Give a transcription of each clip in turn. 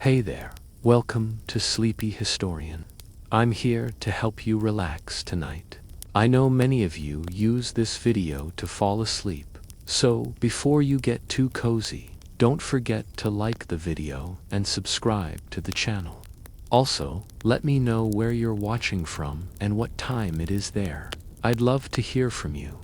Hey there, welcome to Sleepy Historian. I'm here to help you relax tonight. I know many of you use this video to fall asleep, so before you get too cozy, don't forget to like the video and subscribe to the channel. Also, let me know where you're watching from and what time it is there. I'd love to hear from you.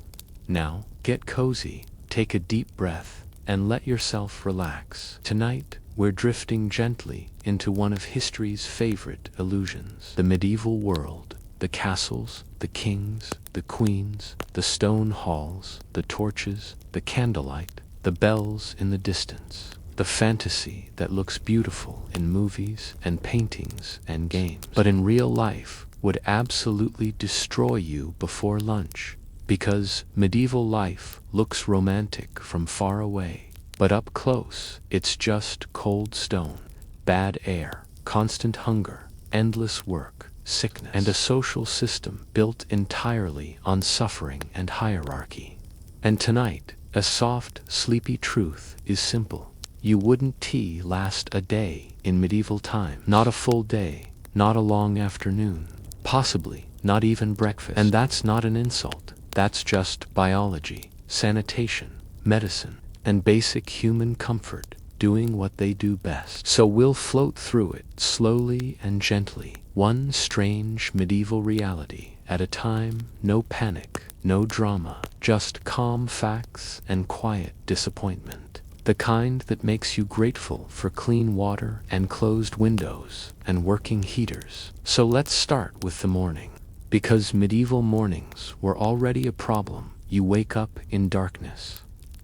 Now, get cozy, take a deep breath, and let yourself relax. Tonight, we're drifting gently into one of history's favorite illusions. The medieval world. The castles, the kings, the queens, the stone halls, the torches, the candlelight, the bells in the distance. The fantasy that looks beautiful in movies and paintings and games, but in real life would absolutely destroy you before lunch. Because medieval life looks romantic from far away, but up close, it's just cold stone, bad air, constant hunger, endless work, sickness, and a social system built entirely on suffering and hierarchy. And tonight, a soft, sleepy truth is simple. You wouldn't tea last a day in medieval time. Not a full day, not a long afternoon, possibly not even breakfast. And that's not an insult. That's just biology, sanitation, medicine, and basic human comfort doing what they do best. So we'll float through it slowly and gently, one strange medieval reality at a time. No panic, no drama, just calm facts and quiet disappointment. The kind that makes you grateful for clean water and closed windows and working heaters. So let's start with the morning. Because medieval mornings were already a problem, you wake up in darkness.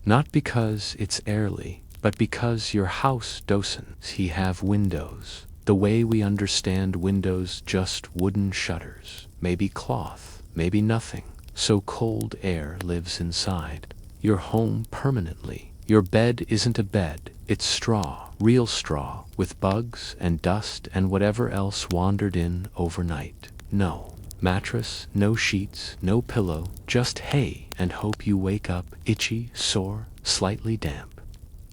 Not because it's early, but because your house doesn't have windows. The way we understand windows, just wooden shutters, maybe cloth, maybe nothing. So cold air lives inside your home permanently. Your bed isn't a bed, it's straw, real straw, with bugs and dust and whatever else wandered in overnight. No mattress, no sheets, no pillow, just hay and hope you wake up itchy, sore, slightly damp.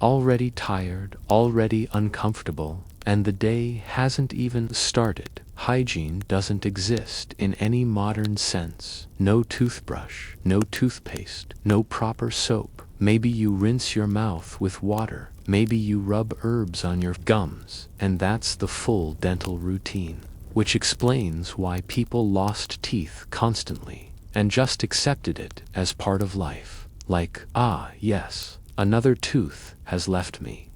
Already tired, already uncomfortable, and the day hasn't even started. Hygiene doesn't exist in any modern sense. No toothbrush, no toothpaste, no proper soap. Maybe you rinse your mouth with water, maybe you rub herbs on your gums, and that's the full dental routine. Which explains why people lost teeth constantly, and just accepted it as part of life. Like, ah yes, another tooth has left me.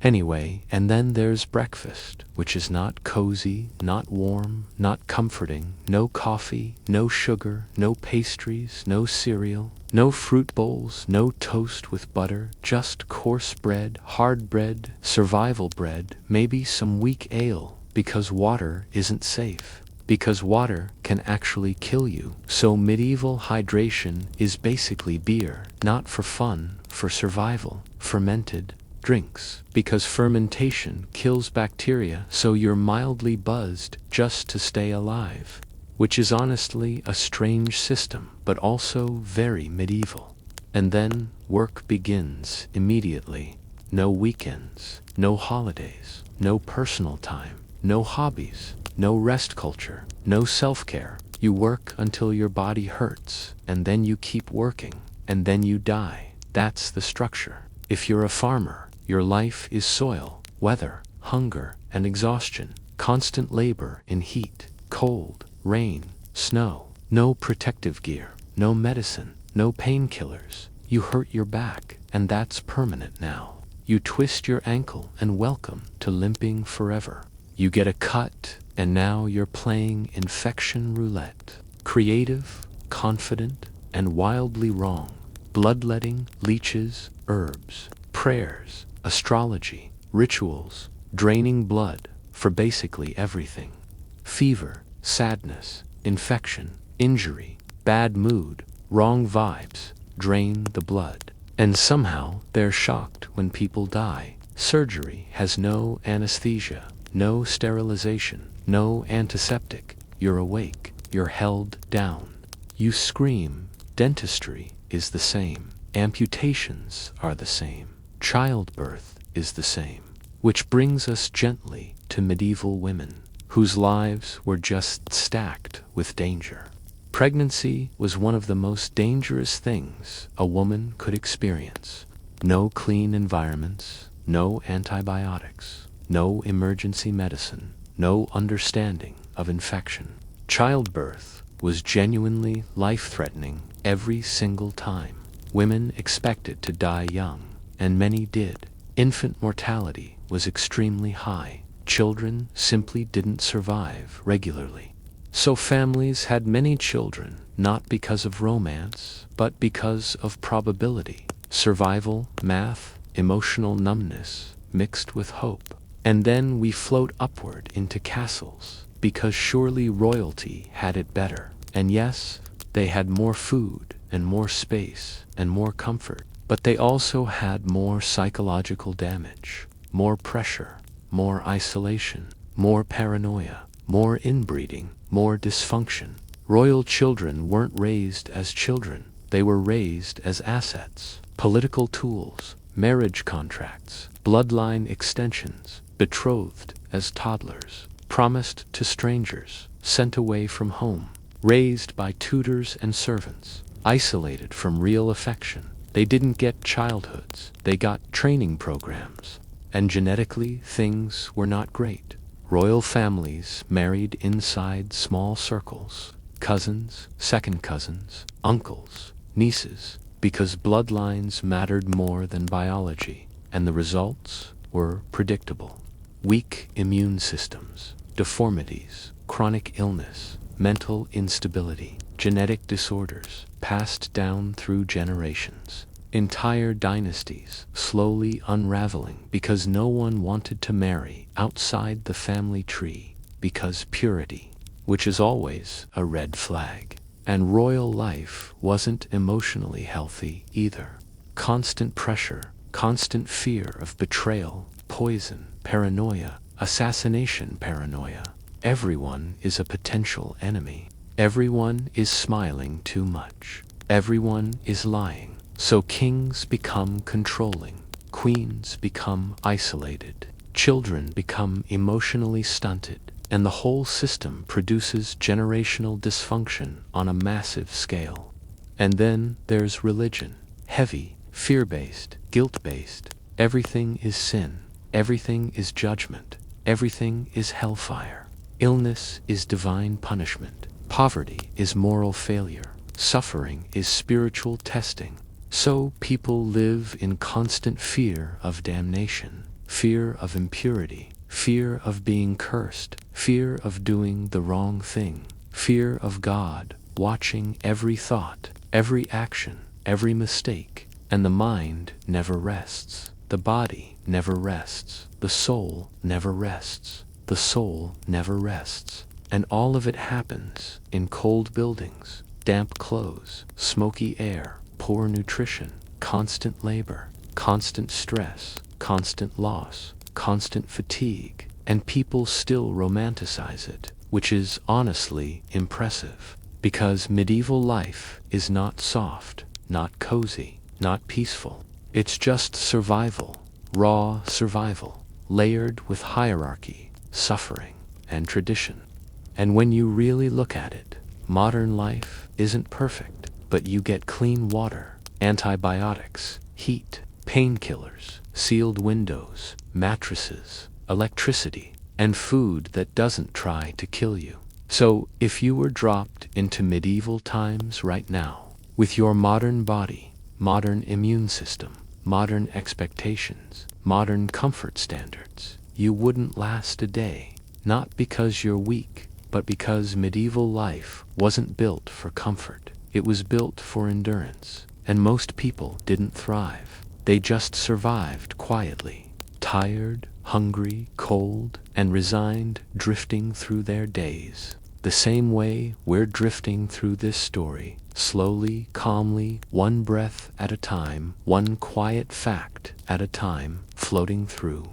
Anyway, and then there's breakfast, which is not cozy, not warm, not comforting. No coffee, no sugar, no pastries, no cereal, no fruit bowls, no toast with butter, just coarse bread, hard bread, survival bread, maybe some weak ale, because water isn't safe. Because water can actually kill you. So medieval hydration is basically beer, not for fun, for survival. Fermented drinks, because fermentation kills bacteria, so you're mildly buzzed just to stay alive. Which is honestly a strange system, but also very medieval. And then work begins immediately. No weekends, no holidays, no personal time, no hobbies, no rest culture, no self-care. You work until your body hurts, and then you keep working, and then you die. That's the structure. If you're a farmer, your life is soil, weather, hunger, and exhaustion. Constant labor in heat, cold, rain, snow. No protective gear, no medicine, no painkillers. You hurt your back, and that's permanent now. You twist your ankle, and welcome to limping forever. You get a cut, and now you're playing infection roulette. Creative, confident, and wildly wrong. Bloodletting, leeches, herbs, prayers, astrology, rituals, draining blood for basically everything. Fever, sadness, infection, injury, bad mood, wrong vibes, drain the blood. And somehow they're shocked when people die. Surgery has no anesthesia, no sterilization, no antiseptic. You're awake, you're held down. You scream. Dentistry is the same. Amputations are the same. Childbirth is the same. Which brings us gently to medieval women, whose lives were just stacked with danger. Pregnancy was one of the most dangerous things a woman could experience. No clean environments, no antibiotics, no emergency medicine, no understanding of infection. Childbirth was genuinely life-threatening every single time. Women expected to die young, and many did. Infant mortality was extremely high. Children simply didn't survive regularly. So families had many children, not because of romance, but because of probability. Survival, math, emotional numbness, mixed with hope. And then we float upward into castles, because surely royalty had it better. And yes, they had more food, and more space, and more comfort. But they also had more psychological damage, more pressure, more isolation, more paranoia, more inbreeding, more dysfunction. Royal children weren't raised as children, they were raised as assets, political tools, marriage contracts, bloodline extensions, betrothed as toddlers, promised to strangers, sent away from home, raised by tutors and servants, isolated from real affection. They didn't get childhoods, they got training programs. And genetically, things were not great. Royal families married inside small circles, cousins, second cousins, uncles, nieces, because bloodlines mattered more than biology, and the results were predictable. Weak immune systems, deformities, chronic illness, mental instability, genetic disorders, passed down through generations. Entire dynasties slowly unraveling because no one wanted to marry outside the family tree, because purity, which is always a red flag. And royal life wasn't emotionally healthy either. Constant pressure, constant fear of betrayal, poison, paranoia, assassination paranoia. Everyone is a potential enemy. Everyone is smiling too much. Everyone is lying. So kings become controlling, queens become isolated, children become emotionally stunted, and the whole system produces generational dysfunction on a massive scale. And then there's religion. Heavy, fear-based, guilt-based. Everything is sin. Everything is judgment. Everything is hellfire. Illness is divine punishment. Poverty is moral failure. Suffering is spiritual testing. So people live in constant fear of damnation, fear of impurity, fear of being cursed, fear of doing the wrong thing, fear of God watching every thought, every action, every mistake. And the mind never rests. The body never rests. The soul never rests. The soul never rests. And all of it happens in cold buildings, damp clothes, smoky air, poor nutrition, constant labor, constant stress, constant loss, constant fatigue, and people still romanticize it, which is honestly impressive, because medieval life is not soft, not cozy, not peaceful. It's just survival, raw survival, layered with hierarchy, suffering, and tradition. And when you really look at it, modern life isn't perfect. But you get clean water, antibiotics, heat, painkillers, sealed windows, mattresses, electricity, and food that doesn't try to kill you. So, if you were dropped into medieval times right now, with your modern body, modern immune system, modern expectations, modern comfort standards, you wouldn't last a day. Not because you're weak, but because medieval life wasn't built for comfort. It was built for endurance, and most people didn't thrive. They just survived quietly, tired, hungry, cold, and resigned, drifting through their days. The same way we're drifting through this story, slowly, calmly, one breath at a time, one quiet fact at a time, floating through.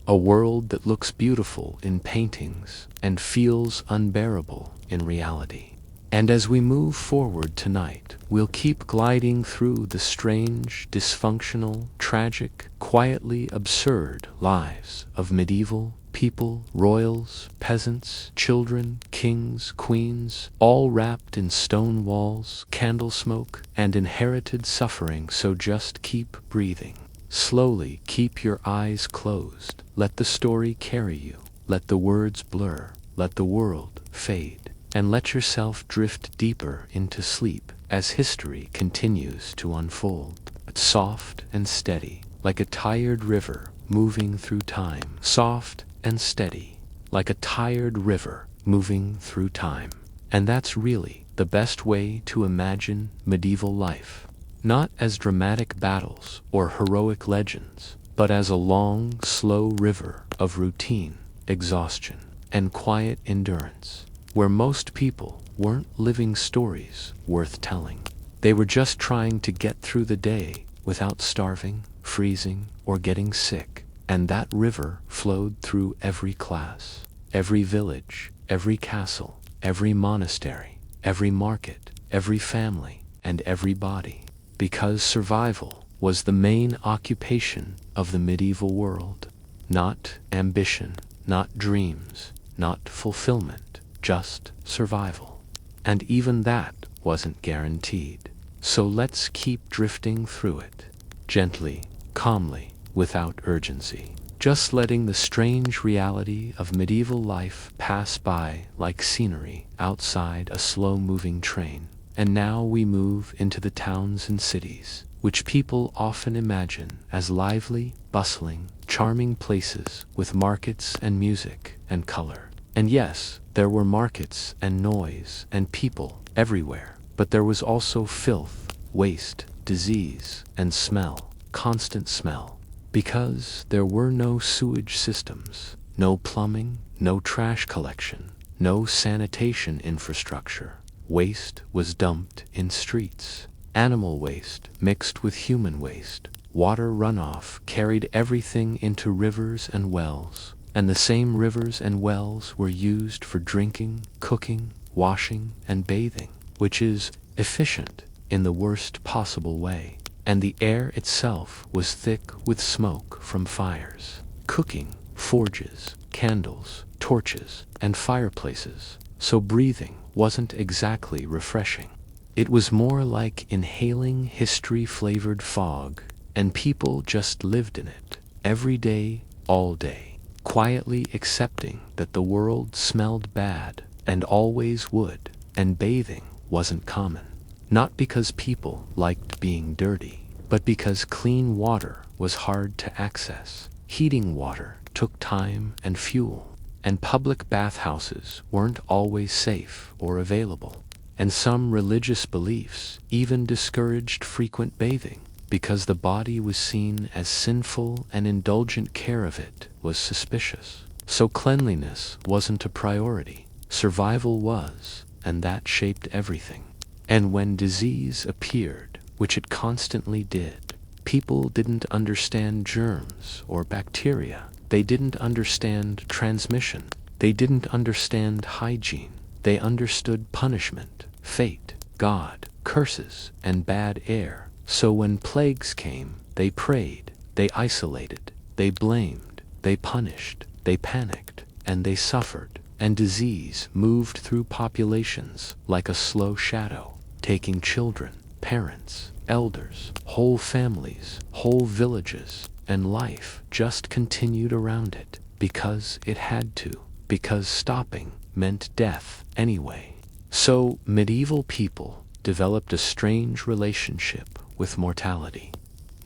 A world that looks beautiful in paintings and feels unbearable in reality. And as we move forward tonight, we'll keep gliding through the strange, dysfunctional, tragic, quietly absurd lives of medieval People, royals, peasants, children, kings, queens, all wrapped in stone walls, candle smoke, and inherited suffering, so just keep breathing. Slowly keep your eyes closed. Let the story carry you. Let the words blur. Let the world fade. And let yourself drift deeper into sleep as history continues to unfold. Soft and steady, like a tired river moving through time. Soft and steady, like a tired river moving through time. And that's really the best way to imagine medieval life. Not as dramatic battles or heroic legends, but as a long, slow river of routine, exhaustion, and quiet endurance, where most people weren't living stories worth telling. They were just trying to get through the day without starving, freezing, or getting sick. And that river flowed through every class, every village, every castle, every monastery, every market, every family, and every body. Because survival was the main occupation of the medieval world. Not ambition, not dreams, not fulfillment, just survival. And even that wasn't guaranteed. So let's keep drifting through it, gently, calmly, without urgency, just letting the strange reality of medieval life pass by like scenery outside a slow-moving train. And now we move into the towns and cities, which people often imagine as lively, bustling, charming places with markets and music and color. And yes, there were markets and noise and people everywhere, but there was also filth, waste, disease, and smell, constant smell. Because there were no sewage systems, no plumbing, no trash collection, no sanitation infrastructure. Waste was dumped in streets. Animal waste mixed with human waste. Water runoff carried everything into rivers and wells, and the same rivers and wells were used for drinking, cooking, washing, and bathing, which is efficient in the worst possible way. And the air itself was thick with smoke from fires, cooking, forges, candles, torches, and fireplaces, so breathing wasn't exactly refreshing. It was more like inhaling history-flavored fog, and people just lived in it, every day, all day, quietly accepting that the world smelled bad, and always would, and bathing wasn't common. Not because people liked being dirty, but because clean water was hard to access. Heating water took time and fuel, and public bathhouses weren't always safe or available. And some religious beliefs even discouraged frequent bathing, because the body was seen as sinful and indulgent care of it was suspicious. So cleanliness wasn't a priority. Survival was, and that shaped everything. And when disease appeared, which it constantly did, people didn't understand germs or bacteria. They didn't understand transmission. They didn't understand hygiene. They understood punishment, fate, God, curses, and bad air. So when plagues came, they prayed, they isolated, they blamed, they punished, they panicked, and they suffered. And disease moved through populations like a slow shadow, taking children, parents, elders, whole families, whole villages, and life just continued around it, because it had to, because stopping meant death anyway. So medieval people developed a strange relationship with mortality.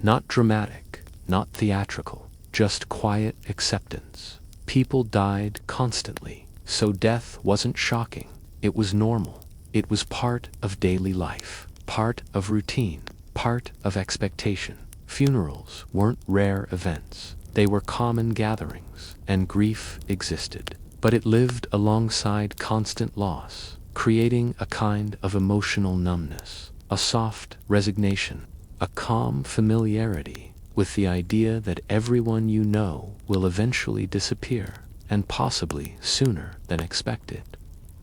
Not dramatic, not theatrical, just quiet acceptance. People died constantly, so death wasn't shocking. It was normal. It was part of daily life, part of routine, part of expectation. Funerals weren't rare events. They were common gatherings, and grief existed. But it lived alongside constant loss, creating a kind of emotional numbness, a soft resignation, a calm familiarity with the idea that everyone you know will eventually disappear, and possibly sooner than expected.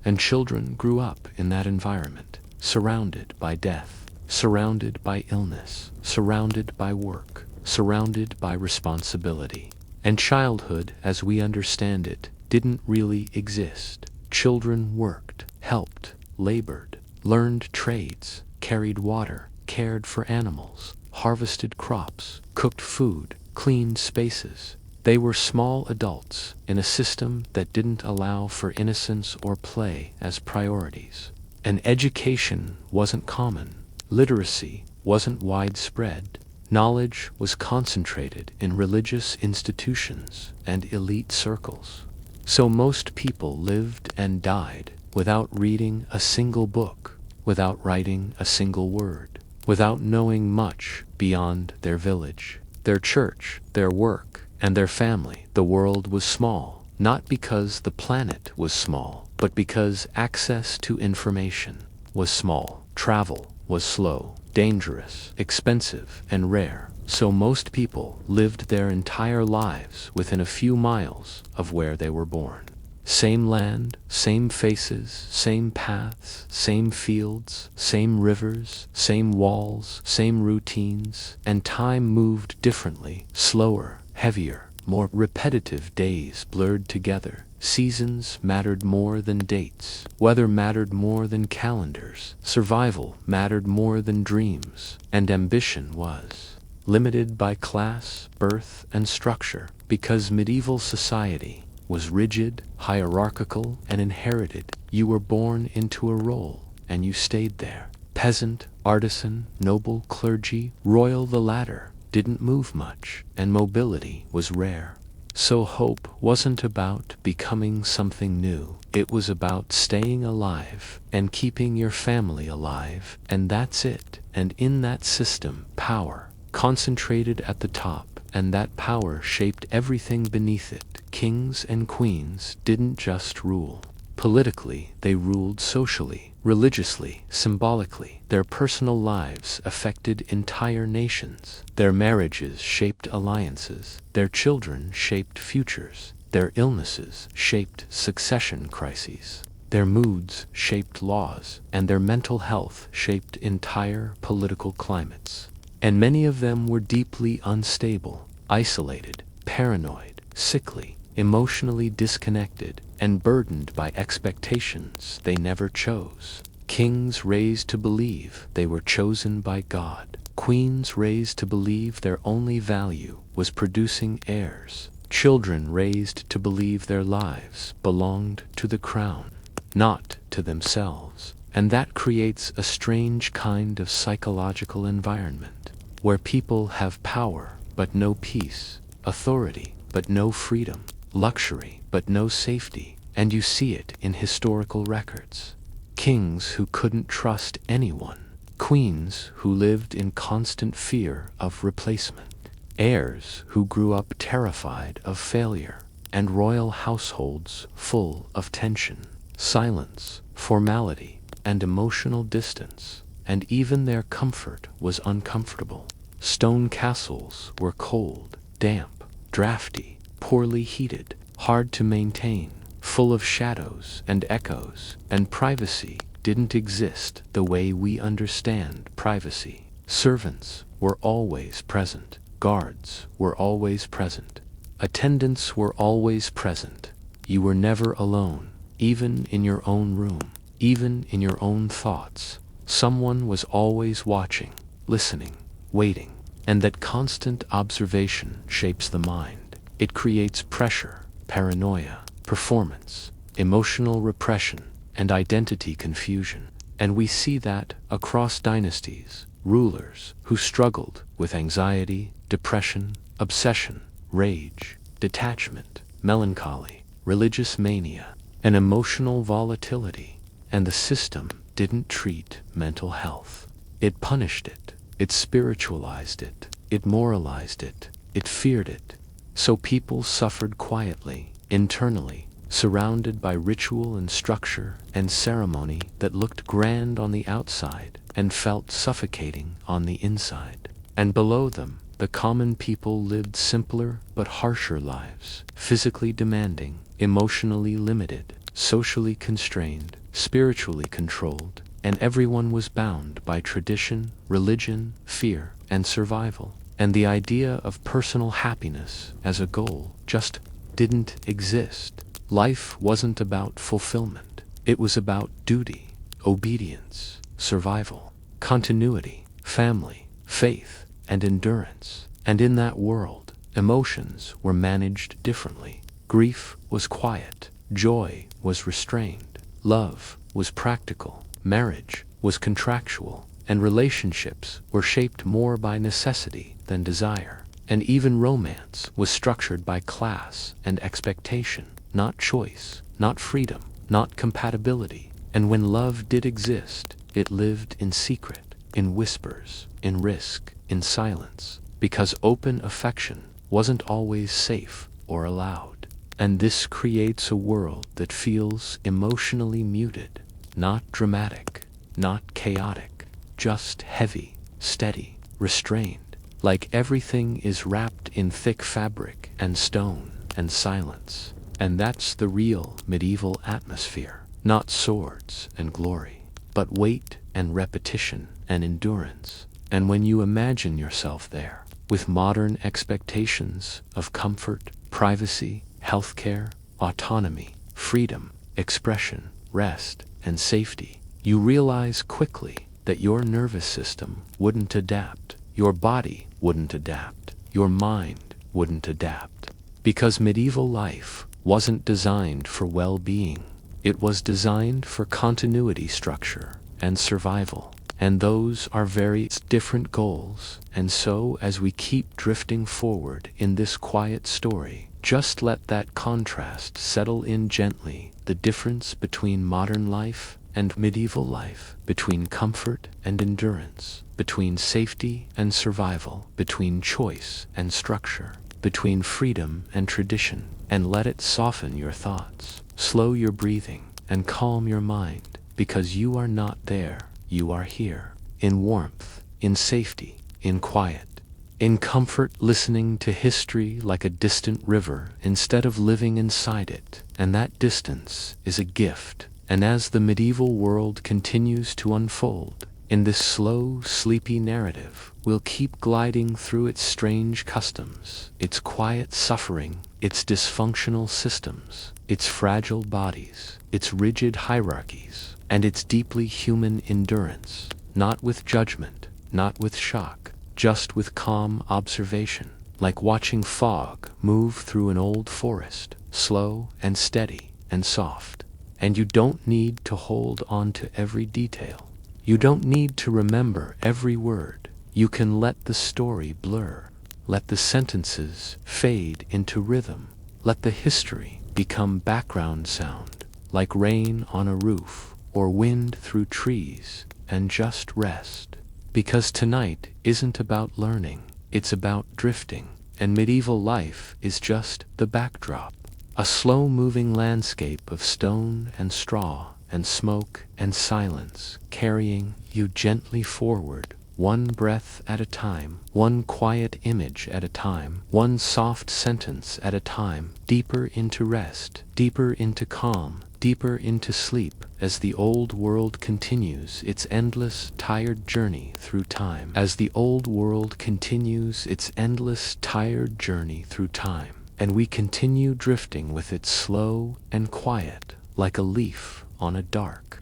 And children grew up in that environment, surrounded by death, surrounded by illness, surrounded by work, surrounded by responsibility. And childhood, as we understand it, didn't really exist. Children worked, helped, labored, learned trades, carried water, cared for animals, harvested crops, cooked food, cleaned spaces. They were small adults in a system that didn't allow for innocence or play as priorities. And education wasn't common. Literacy wasn't widespread. Knowledge was concentrated in religious institutions and elite circles. So most people lived and died without reading a single book, without writing a single word, without knowing much beyond their village, their church, their work, and their family. The world was small, not because the planet was small, but because access to information was small. Travel was slow, dangerous, expensive, and rare. So most people lived their entire lives within a few miles of where they were born. Same land, same faces, same paths, same fields, same rivers, same walls, same routines, and time moved differently, slower, heavier, more repetitive. Days blurred together. Seasons mattered more than dates. Weather mattered more than calendars. Survival mattered more than dreams. And ambition was limited by class, birth, and structure, because medieval society was rigid, hierarchical, and inherited. You were born into a role, and you stayed there. Peasant, artisan, noble, clergy, royal, the latter didn't move much, and mobility was rare. So hope wasn't about becoming something new. It was about staying alive and keeping your family alive, and that's it. And in that system, power concentrated at the top, and that power shaped everything beneath it. Kings and queens didn't just rule. Politically, they ruled socially, religiously, symbolically. Their personal lives affected entire nations. Their marriages shaped alliances. Their children shaped futures. Their illnesses shaped succession crises. Their moods shaped laws, and their mental health shaped entire political climates. And many of them were deeply unstable, isolated, paranoid, sickly, emotionally disconnected, and burdened by expectations they never chose. Kings raised to believe they were chosen by God. Queens raised to believe their only value was producing heirs. Children raised to believe their lives belonged to the crown, not to themselves. And that creates a strange kind of psychological environment, where people have power but no peace, authority but no freedom, luxury but no safety. And you see it in historical records. Kings who couldn't trust anyone, queens who lived in constant fear of replacement, heirs who grew up terrified of failure, and royal households full of tension, silence, formality, and emotional distance. And even their comfort was uncomfortable. Stone castles were cold, damp, drafty, poorly heated, hard to maintain, full of shadows and echoes, and privacy didn't exist the way we understand privacy. Servants were always present. Guards were always present. Attendants were always present. You were never alone, even in your own room, even in your own thoughts. Someone was always watching, listening, waiting. And that constant observation shapes the mind. It creates pressure, paranoia, performance, emotional repression, and identity confusion. And we see that across dynasties. Rulers who struggled with anxiety, depression, obsession, rage, detachment, melancholy, religious mania, and emotional volatility. And the system didn't treat mental health. It punished it. It spiritualized it. It moralized it. It feared it. So people suffered quietly, internally, surrounded by ritual and structure and ceremony that looked grand on the outside and felt suffocating on the inside. And below them, the common people lived simpler but harsher lives, physically demanding, emotionally limited, socially constrained, spiritually controlled, and everyone was bound by tradition, religion, fear, and survival. and the idea of personal happiness as a goal just didn't exist. Life wasn't about fulfillment. It was about duty, obedience, survival, continuity, family, faith, and endurance. And in that world, emotions were managed differently. Grief was quiet, joy was restrained, love was practical, marriage was contractual, and relationships were shaped more by necessity than desire. And even romance was structured by class and expectation, not choice, not freedom, not compatibility. And when love did exist, it lived in secret, in whispers, in risk, in silence, because open affection wasn't always safe or allowed. And this creates a world that feels emotionally muted, not dramatic, not chaotic, just heavy, steady, restrained, like everything is wrapped in thick fabric and stone and silence. And that's the real medieval atmosphere. Not swords and glory, but weight and repetition and endurance. And when you imagine yourself there, with modern expectations of comfort, privacy, healthcare, autonomy, freedom, expression, rest, and safety, you realize quickly that your nervous system wouldn't adapt, your body wouldn't adapt, your mind wouldn't adapt. Because medieval life wasn't designed for well-being. It was designed for continuity, structure, and survival. And those are very different goals. And so, as we keep drifting forward in this quiet story, just let that contrast settle in gently. The difference between modern life and medieval life, between comfort and endurance, between safety and survival, between choice and structure, between freedom and tradition. And let it soften your thoughts, slow your breathing, and calm your mind, because you are not there, you are here, in warmth, in safety, in quiet, in comfort, listening to history like a distant river instead of living inside it. And that distance is a gift. And as the medieval world continues to unfold, in this slow, sleepy narrative, we'll keep gliding through its strange customs, its quiet suffering, its dysfunctional systems, its fragile bodies, its rigid hierarchies, and its deeply human endurance, not with judgment, not with shock, just with calm observation, like watching fog move through an old forest, slow and steady and soft. And you don't need to hold on to every detail. You don't need to remember every word. You can let the story blur. Let the sentences fade into rhythm. Let the history become background sound, like rain on a roof or wind through trees, and just rest. Because tonight isn't about learning, it's about drifting, and medieval life is just the backdrop. A slow-moving landscape of stone and straw and smoke and silence, carrying you gently forward, one breath at a time, one quiet image at a time, one soft sentence at a time, deeper into rest, deeper into calm, deeper into sleep, as the old world continues its endless, tired journey through time. As the old world continues its endless, tired journey through time, and we continue drifting with it, slow and quiet, like a leaf on a dark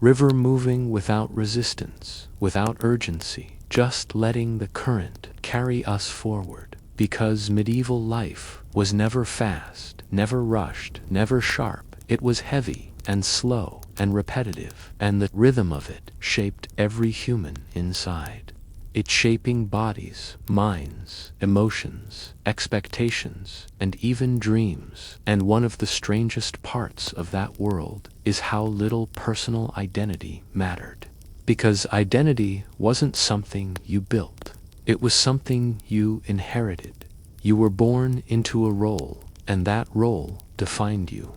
river, moving without resistance, without urgency, just letting the current carry us forward. Because medieval life was never fast, never rushed, never sharp. It was heavy and slow and repetitive, and the rhythm of it shaped every human inside. It shaping bodies, minds, emotions, expectations, and even dreams. And one of the strangest parts of that world is how little personal identity mattered. Because identity wasn't something you built. It was something you inherited. You were born into a role, and that role defined you.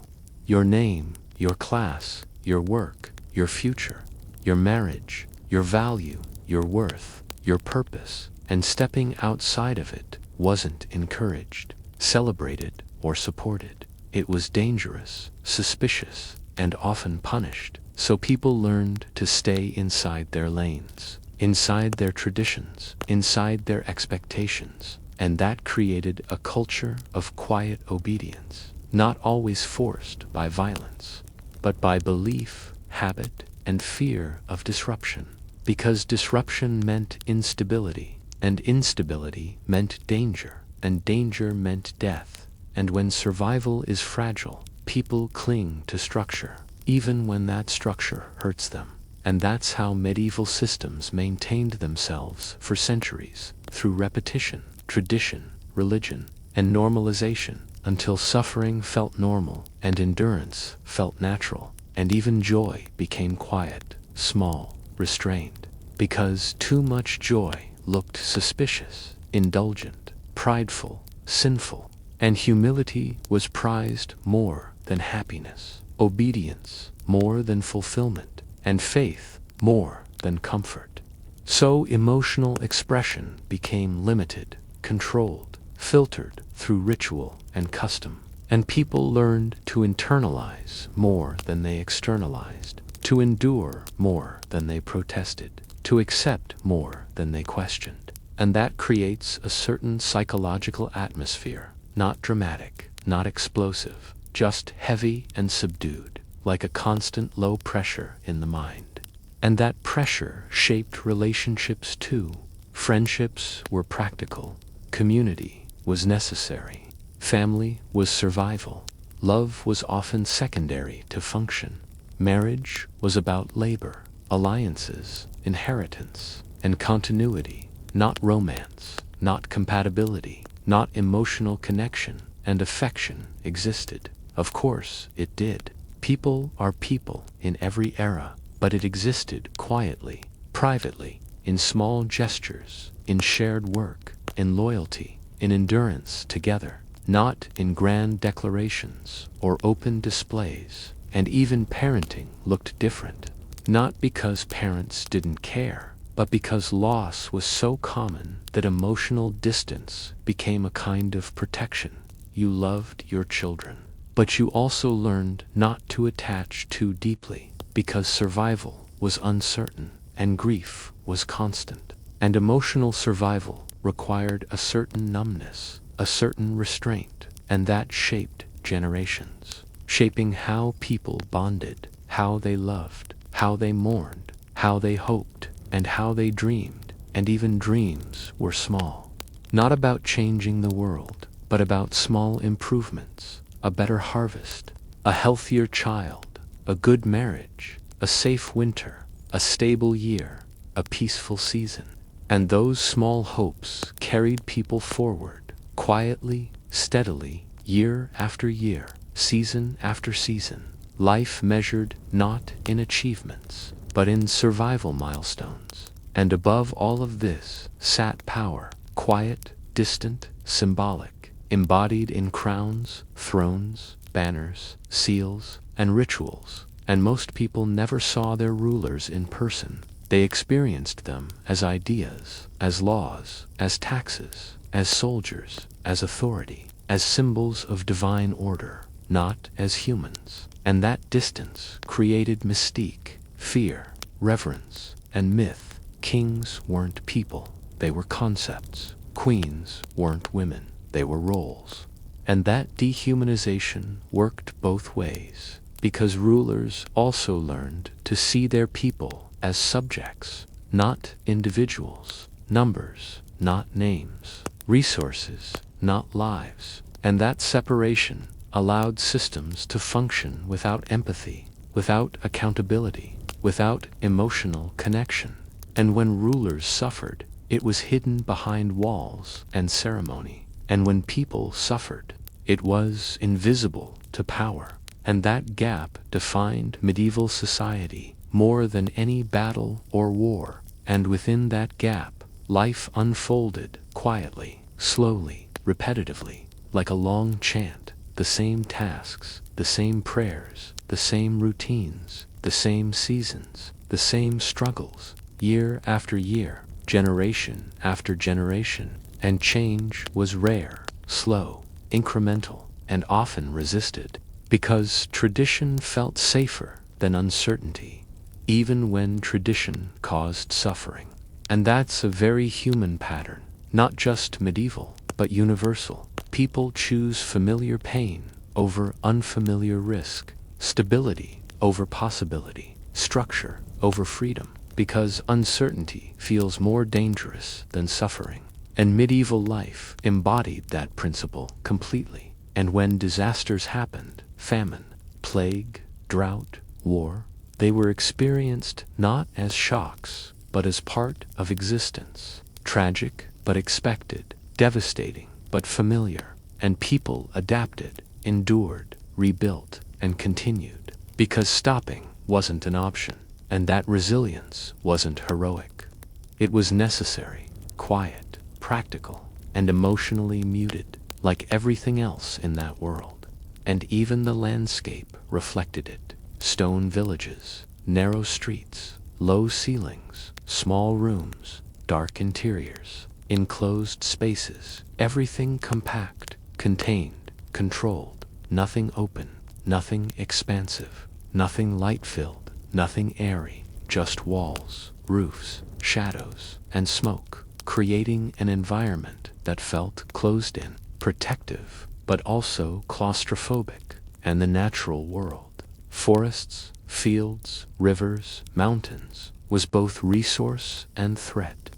Your name, your class, your work, your future, your marriage, your value, your worth, your purpose. And stepping outside of it wasn't encouraged, celebrated, or supported. It was dangerous, suspicious, and often punished. So people learned to stay inside their lanes, inside their traditions, inside their expectations, and that created a culture of quiet obedience, not always forced by violence, but by belief, habit, and fear of disruption. Because disruption meant instability, and instability meant danger, and danger meant death. And when survival is fragile, people cling to structure, even when that structure hurts them. And that's how medieval systems maintained themselves for centuries, through repetition, tradition, religion, and normalization, until suffering felt normal, and endurance felt natural, and even joy became quiet, small, restrained. Because too much joy looked suspicious, indulgent, prideful, sinful, and humility was prized more than happiness, obedience more than fulfillment, and faith more than comfort. So emotional expression became limited, controlled, filtered through ritual and custom, and people learned to internalize more than they externalized, to endure more than they protested, to accept more than they questioned. And that creates a certain psychological atmosphere, not dramatic, not explosive, just heavy and subdued, like a constant low pressure in the mind. And that pressure shaped relationships too. Friendships were practical, community was necessary, family was survival, love was often secondary to function, marriage was about labor, alliances, inheritance, and continuity, not romance, not compatibility, not emotional connection, and affection existed. Of course, it did. People are people in every era, but it existed quietly, privately, in small gestures, in shared work, in loyalty, in endurance together, not in grand declarations or open displays. And even parenting looked different, not because parents didn't care, but because loss was so common that emotional distance became a kind of protection. You loved your children, but you also learned not to attach too deeply, because survival was uncertain and grief was constant. And emotional survival required a certain numbness, a certain restraint, and that shaped generations, shaping how people bonded, how they loved, how they mourned, how they hoped, and how they dreamed. And even dreams were small, not about changing the world, but about small improvements, a better harvest, a healthier child, a good marriage, a safe winter, a stable year, a peaceful season. And those small hopes carried people forward, quietly, steadily, year after year, season after season. Life measured not in achievements, but in survival milestones. And above all of this sat power, quiet, distant, symbolic, embodied in crowns, thrones, banners, seals, and rituals. And most people never saw their rulers in person. They experienced them as ideas, as laws, as taxes, as soldiers, as authority, as symbols of divine order, not as humans. And that distance created mystique, fear, reverence, and myth. Kings weren't people, they were concepts. Queens weren't women, they were roles. And that dehumanization worked both ways, because rulers also learned to see their people as subjects, not individuals, numbers, not names, resources, not lives. And that separation allowed systems to function without empathy, without accountability, without emotional connection. And when rulers suffered, it was hidden behind walls and ceremony. And when people suffered, it was invisible to power. And that gap defined medieval society more than any battle or war. And within that gap, life unfolded quietly, slowly, repetitively, like a long chant. The same tasks, the same prayers, the same routines, the same seasons, the same struggles, year after year, generation after generation. And change was rare, slow, incremental, and often resisted, because tradition felt safer than uncertainty, even when tradition caused suffering. And that's a very human pattern, not just medieval, but universal. People choose familiar pain over unfamiliar risk, stability over possibility, structure over freedom, because uncertainty feels more dangerous than suffering. And medieval life embodied that principle completely. And when disasters happened, famine, plague, drought, war, they were experienced not as shocks, but as part of existence. Tragic, but expected, devastating, but familiar. And people adapted, endured, rebuilt, and continued, because stopping wasn't an option, and that resilience wasn't heroic. It was necessary, quiet, practical, and emotionally muted, like everything else in that world. And even the landscape reflected it. Stone villages, narrow streets, low ceilings, small rooms, dark interiors, enclosed spaces, everything compact, contained, controlled, nothing open, nothing expansive, nothing light-filled, nothing airy, just walls, roofs, shadows, and smoke, creating an environment that felt closed in, protective, but also claustrophobic. And the natural world, forests, fields, rivers, mountains, was both resource and threat,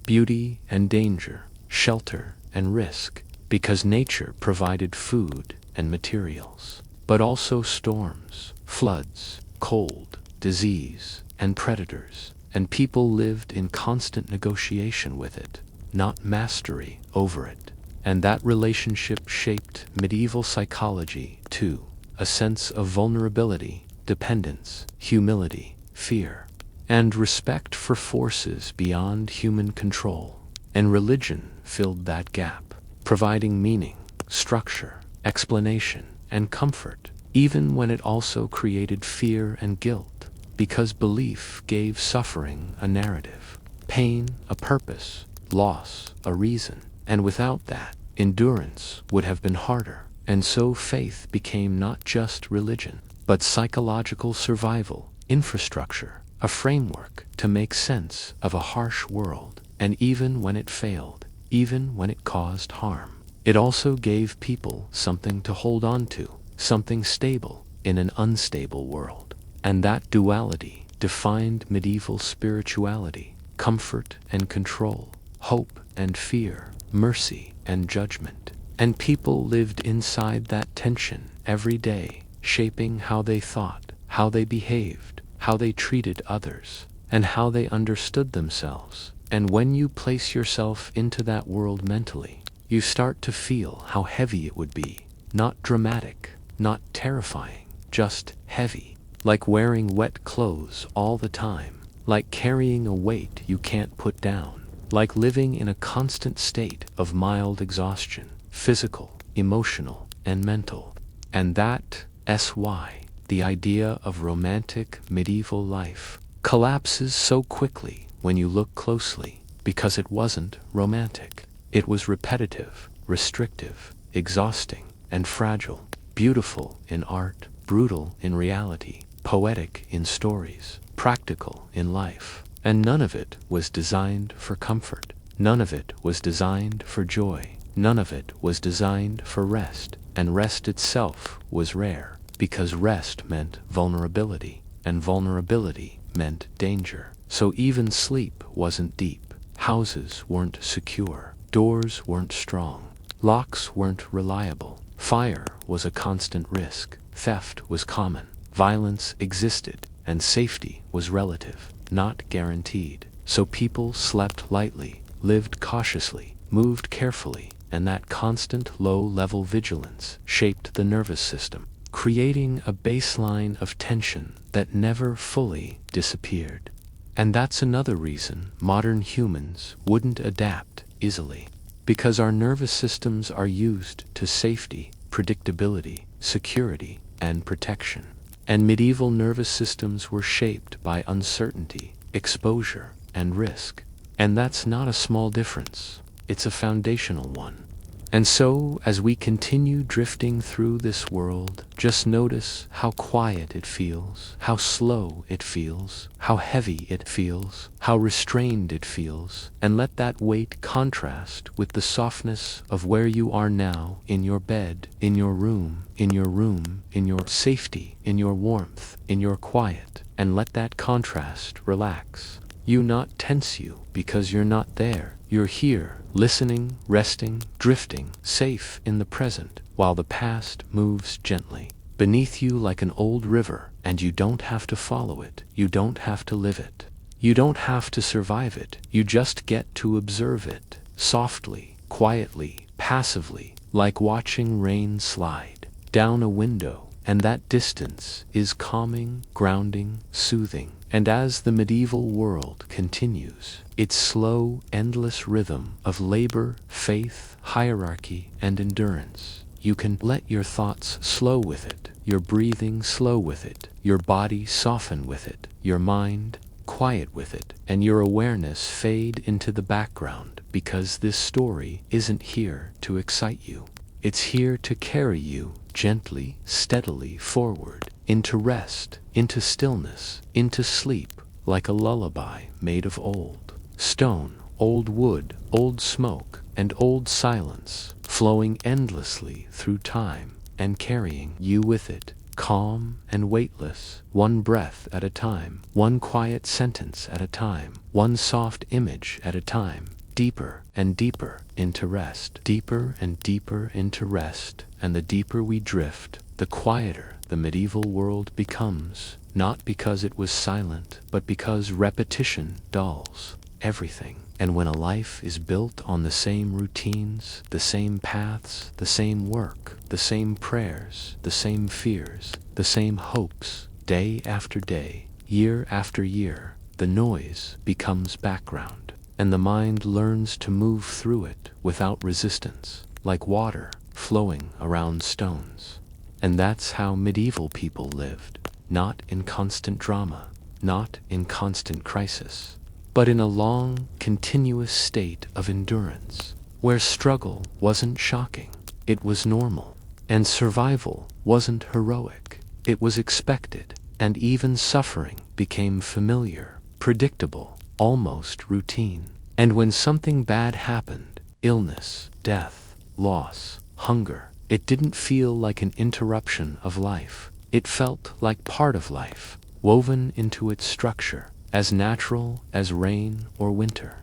beauty and danger, shelter and risk, because nature provided food and materials, but also storms, floods, cold, disease, and predators, and people lived in constant negotiation with it, not mastery over it. And that relationship shaped medieval psychology too, a sense of vulnerability, dependence, humility, fear, and respect for forces beyond human control. And religion filled that gap, providing meaning, structure, explanation, and comfort, even when it also created fear and guilt, because belief gave suffering a narrative, pain a purpose, loss a reason. And without that, endurance would have been harder. And so faith became not just religion, but psychological survival, infrastructure, a framework to make sense of a harsh world. And even when it failed, even when it caused harm, it also gave people something to hold on to, something stable in an unstable world. And that duality defined medieval spirituality, comfort and control, hope and fear, mercy and judgment. And people lived inside that tension every day, shaping how they thought, how they behaved, how they treated others, and how they understood themselves. And when you place yourself into that world mentally, you start to feel how heavy it would be. Not dramatic, not terrifying, just heavy. Like wearing wet clothes all the time, like carrying a weight you can't put down, like living in a constant state of mild exhaustion, physical, emotional, and mental. And that SY, the idea of romantic medieval life, collapses so quickly when you look closely, because it wasn't romantic. It was repetitive, restrictive, exhausting, and fragile, beautiful in art, brutal in reality, poetic in stories, practical in life. And none of it was designed for comfort. None of it was designed for joy. None of it was designed for rest. And rest itself was rare, because rest meant vulnerability, and vulnerability meant danger. So even sleep wasn't deep. Houses weren't secure. Doors weren't strong. Locks weren't reliable. Fire was a constant risk. Theft was common. Violence existed, and safety was relative, not guaranteed. So people slept lightly, lived cautiously, moved carefully, and that constant low-level vigilance shaped the nervous system, creating a baseline of tension that never fully disappeared. And that's another reason modern humans wouldn't adapt easily, because our nervous systems are used to safety, predictability, security, and protection. And medieval nervous systems were shaped by uncertainty, exposure, and risk. And that's not a small difference. It's a foundational one. And so, as we continue drifting through this world, just notice how quiet it feels, how slow it feels, how heavy it feels, how restrained it feels, and let that weight contrast with the softness of where you are now, in your bed, in your room, in your safety, in your warmth, in your quiet, and let that contrast relax. You not tense you because you're not there. You're here, listening, resting, drifting, safe in the present, while the past moves gently beneath you like an old river, and you don't have to follow it. You don't have to live it. You don't have to survive it. You just get to observe it, softly, quietly, passively, like watching rain slide down a window. And that distance is calming, grounding, soothing. And as the medieval world continues its slow, endless rhythm of labor, faith, hierarchy, and endurance, you can let your thoughts slow with it, your breathing slow with it, your body soften with it, your mind quiet with it, and your awareness fade into the background, because this story isn't here to excite you. It's here to carry you gently, steadily forward, into rest, into stillness, into sleep, like a lullaby made of old stone, old wood, old smoke, and old silence, flowing endlessly through time and carrying you with it, calm and weightless, one breath at a time, one quiet sentence at a time, one soft image at a time, deeper and deeper into rest, deeper and deeper into rest, and the deeper we drift, the quieter the medieval world becomes, not because it was silent, but because repetition dulls everything. And when a life is built on the same routines, the same paths, the same work, the same prayers, the same fears, the same hopes, day after day, year after year, the noise becomes background, and the mind learns to move through it without resistance, like water flowing around stones. And that's how medieval people lived, not in constant drama, not in constant crisis, but in a long, continuous state of endurance, where struggle wasn't shocking, it was normal, and survival wasn't heroic, it was expected, and even suffering became familiar, predictable, almost routine. And when something bad happened, illness, death, loss, hunger, it didn't feel like an interruption of life. It felt like part of life, woven into its structure, as natural as rain or winter.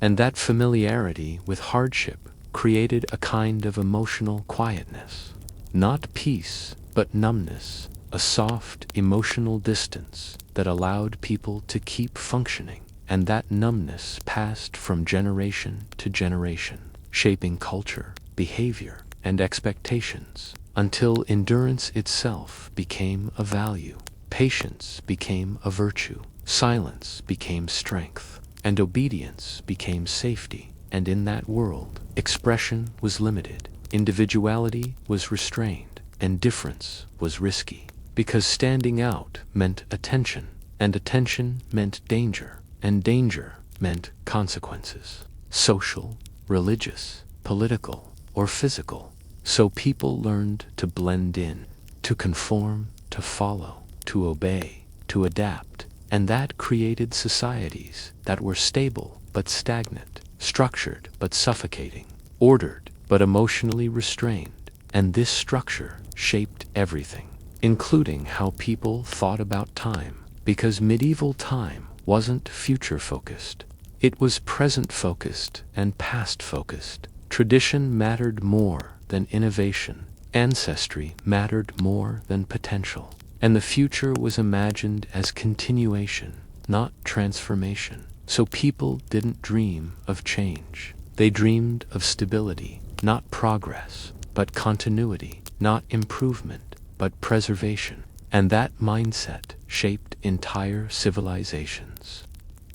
And that familiarity with hardship created a kind of emotional quietness. Not peace, but numbness, a soft, emotional distance that allowed people to keep functioning. And that numbness passed from generation to generation, shaping culture, behavior, and expectations, until endurance itself became a value, patience became a virtue, silence became strength, and obedience became safety. And in that world, expression was limited, individuality was restrained, and difference was risky, because standing out meant attention, and attention meant danger, and danger meant consequences, social, religious, political, or physical. So people learned to blend in, to conform, to follow, to obey, to adapt, and that created societies that were stable but stagnant, structured but suffocating, ordered but emotionally restrained. And this structure shaped everything, including how people thought about time, because medieval time wasn't future-focused. It was present-focused and past-focused. Tradition mattered more than innovation. Ancestry mattered more than potential. And the future was imagined as continuation, not transformation. So people didn't dream of change. They dreamed of stability, not progress, but continuity, not improvement, but preservation. And that mindset shaped entire civilizations,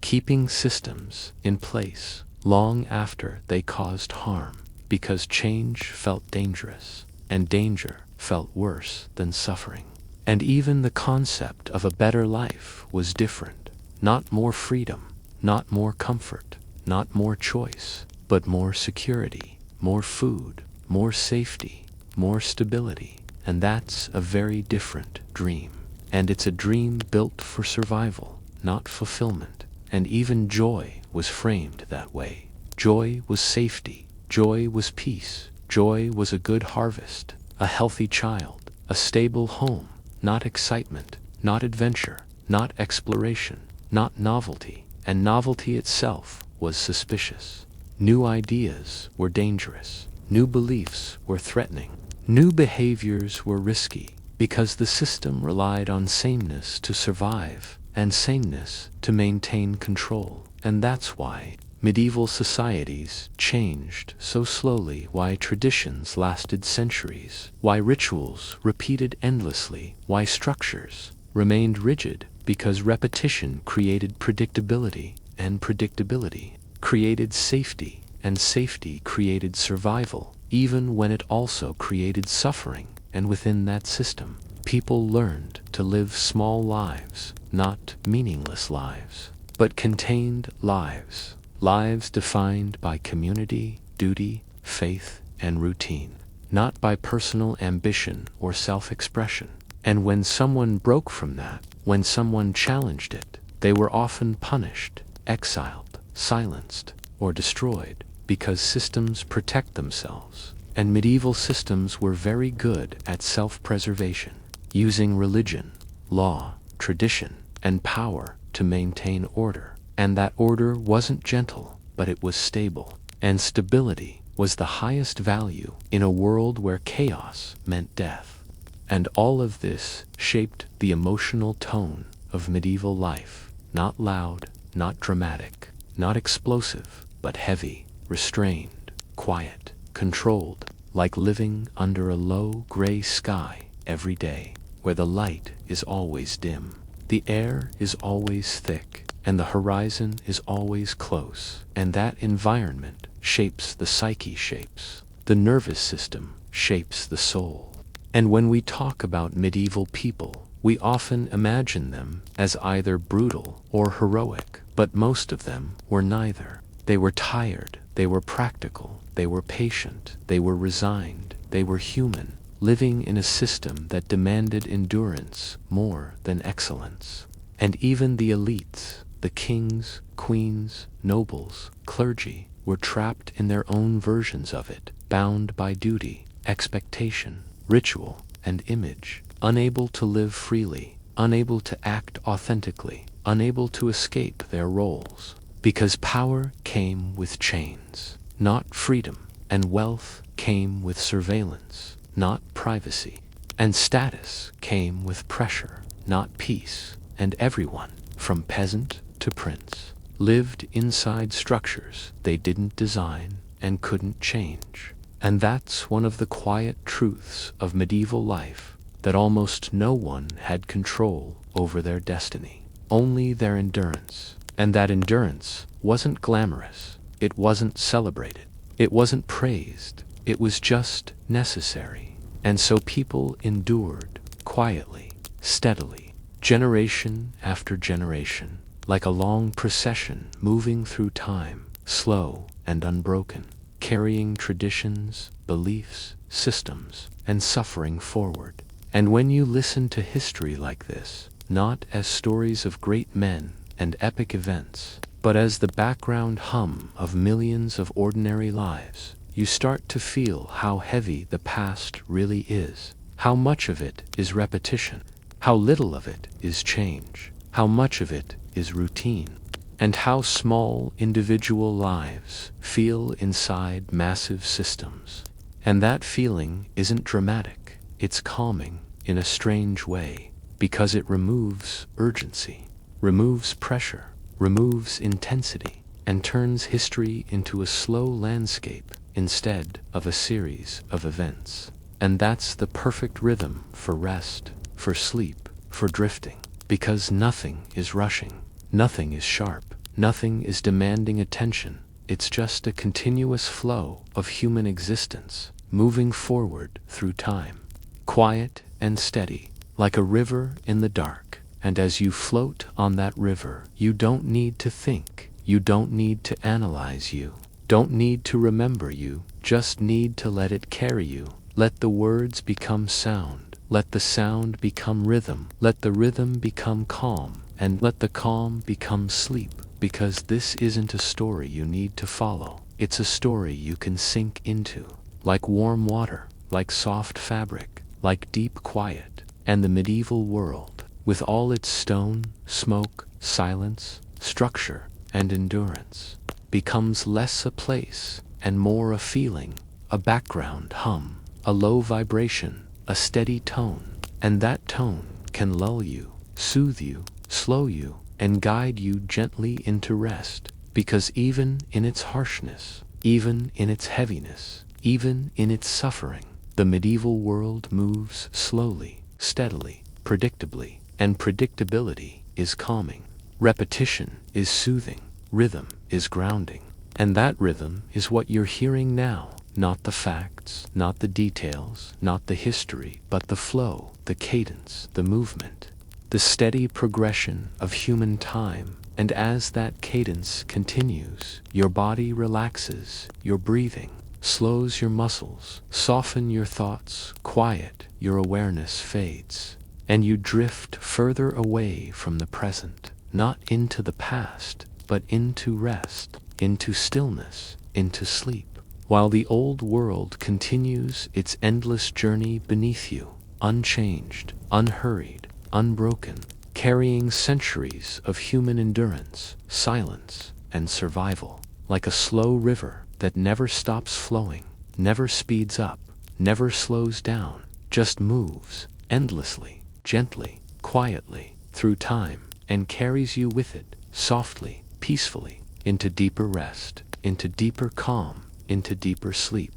keeping systems in place long after they caused harm, because change felt dangerous, and danger felt worse than suffering. And even the concept of a better life was different. Not more freedom, not more comfort, not more choice, but more security, more food, more safety, more stability, and that's a very different dream. And it's a dream built for survival, not fulfillment. And even joy was framed that way. Joy was safety, joy was peace, joy was a good harvest, a healthy child, a stable home, not excitement, not adventure, not exploration, not novelty, and novelty itself was suspicious. New ideas were dangerous, new beliefs were threatening, new behaviors were risky, because the system relied on sameness to survive, and sameness to maintain control. And that's why medieval societies changed so slowly, why traditions lasted centuries, why rituals repeated endlessly, why structures remained rigid, because repetition created predictability, and predictability created safety, and safety created survival, even when it also created suffering. And within that system, people learned to live small lives, not meaningless lives, but contained lives, lives defined by community, duty, faith, and routine, not by personal ambition or self-expression. And when someone broke from that, when someone challenged it, they were often punished, exiled, silenced, or destroyed, because systems protect themselves. And medieval systems were very good at self-preservation, using religion, law, tradition, and power to maintain order. And that order wasn't gentle, but it was stable. And stability was the highest value in a world where chaos meant death. And all of this shaped the emotional tone of medieval life. Not loud, not dramatic, not explosive, but heavy, restrained, quiet, controlled, like living under a low gray sky every day, where the light is always dim, the air is always thick, and the horizon is always close. And that environment shapes the psyche, shapes the nervous system, shapes the soul. And when we talk about medieval people, we often imagine them as either brutal or heroic, but most of them were neither. They were tired, they were practical, they were patient, they were resigned, they were human, living in a system that demanded endurance more than excellence. And even the elites, the kings, queens, nobles, clergy, were trapped in their own versions of it, bound by duty, expectation, ritual, and image, unable to live freely, unable to act authentically, unable to escape their roles. Because power came with chains, not freedom, and wealth came with surveillance, not privacy, and status came with pressure, not peace. And everyone, from peasant to prince, lived inside structures they didn't design and couldn't change. And that's one of the quiet truths of medieval life, that almost no one had control over their destiny, only their endurance. And that endurance wasn't glamorous, it wasn't celebrated, it wasn't praised, it was just necessary. And so people endured quietly, steadily, generation after generation, like a long procession moving through time, slow and unbroken, carrying traditions, beliefs, systems, and suffering forward. And when you listen to history like this, not as stories of great men and epic events, but as the background hum of millions of ordinary lives, you start to feel how heavy the past really is, how much of it is repetition, how little of it is change, how much of it is routine, and how small individual lives feel inside massive systems. And that feeling isn't dramatic, it's calming in a strange way, because it removes urgency, removes pressure, removes intensity, and turns history into a slow landscape instead of a series of events. And that's the perfect rhythm for rest, for sleep, for drifting, because nothing is rushing, nothing is sharp, nothing is demanding attention. It's just a continuous flow of human existence, moving forward through time, quiet and steady, like a river in the dark. And as you float on that river, you don't need to think, you don't need to analyze, you Don't need to remember you, just need to let it carry you. Let the words become sound. Let the sound become rhythm. Let the rhythm become calm. And let the calm become sleep. Because this isn't a story you need to follow. It's a story you can sink into. Like warm water, like soft fabric, like deep quiet. And the medieval world, with all its stone, smoke, silence, structure, and endurance, becomes less a place and more a feeling, a background hum, a low vibration, a steady tone. And that tone can lull you, soothe you, slow you, and guide you gently into rest. Because even in its harshness, even in its heaviness, even in its suffering, the medieval world moves slowly, steadily, predictably, and predictability is calming. Repetition is soothing. Rhythm is grounding. And that rhythm is what you're hearing now. Not the facts, not the details, not the history, but the flow, the cadence, the movement, the steady progression of human time. And as that cadence continues, your body relaxes, your breathing slows, your muscles soften, your thoughts quiet, your awareness fades, and you drift further away from the present, not into the past, but into rest, into stillness, into sleep, while the old world continues its endless journey beneath you, unchanged, unhurried, unbroken, carrying centuries of human endurance, silence, and survival, like a slow river that never stops flowing, never speeds up, never slows down, just moves endlessly, gently, quietly, through time, and carries you with it, softly, peacefully, into deeper rest, into deeper calm, into deeper sleep,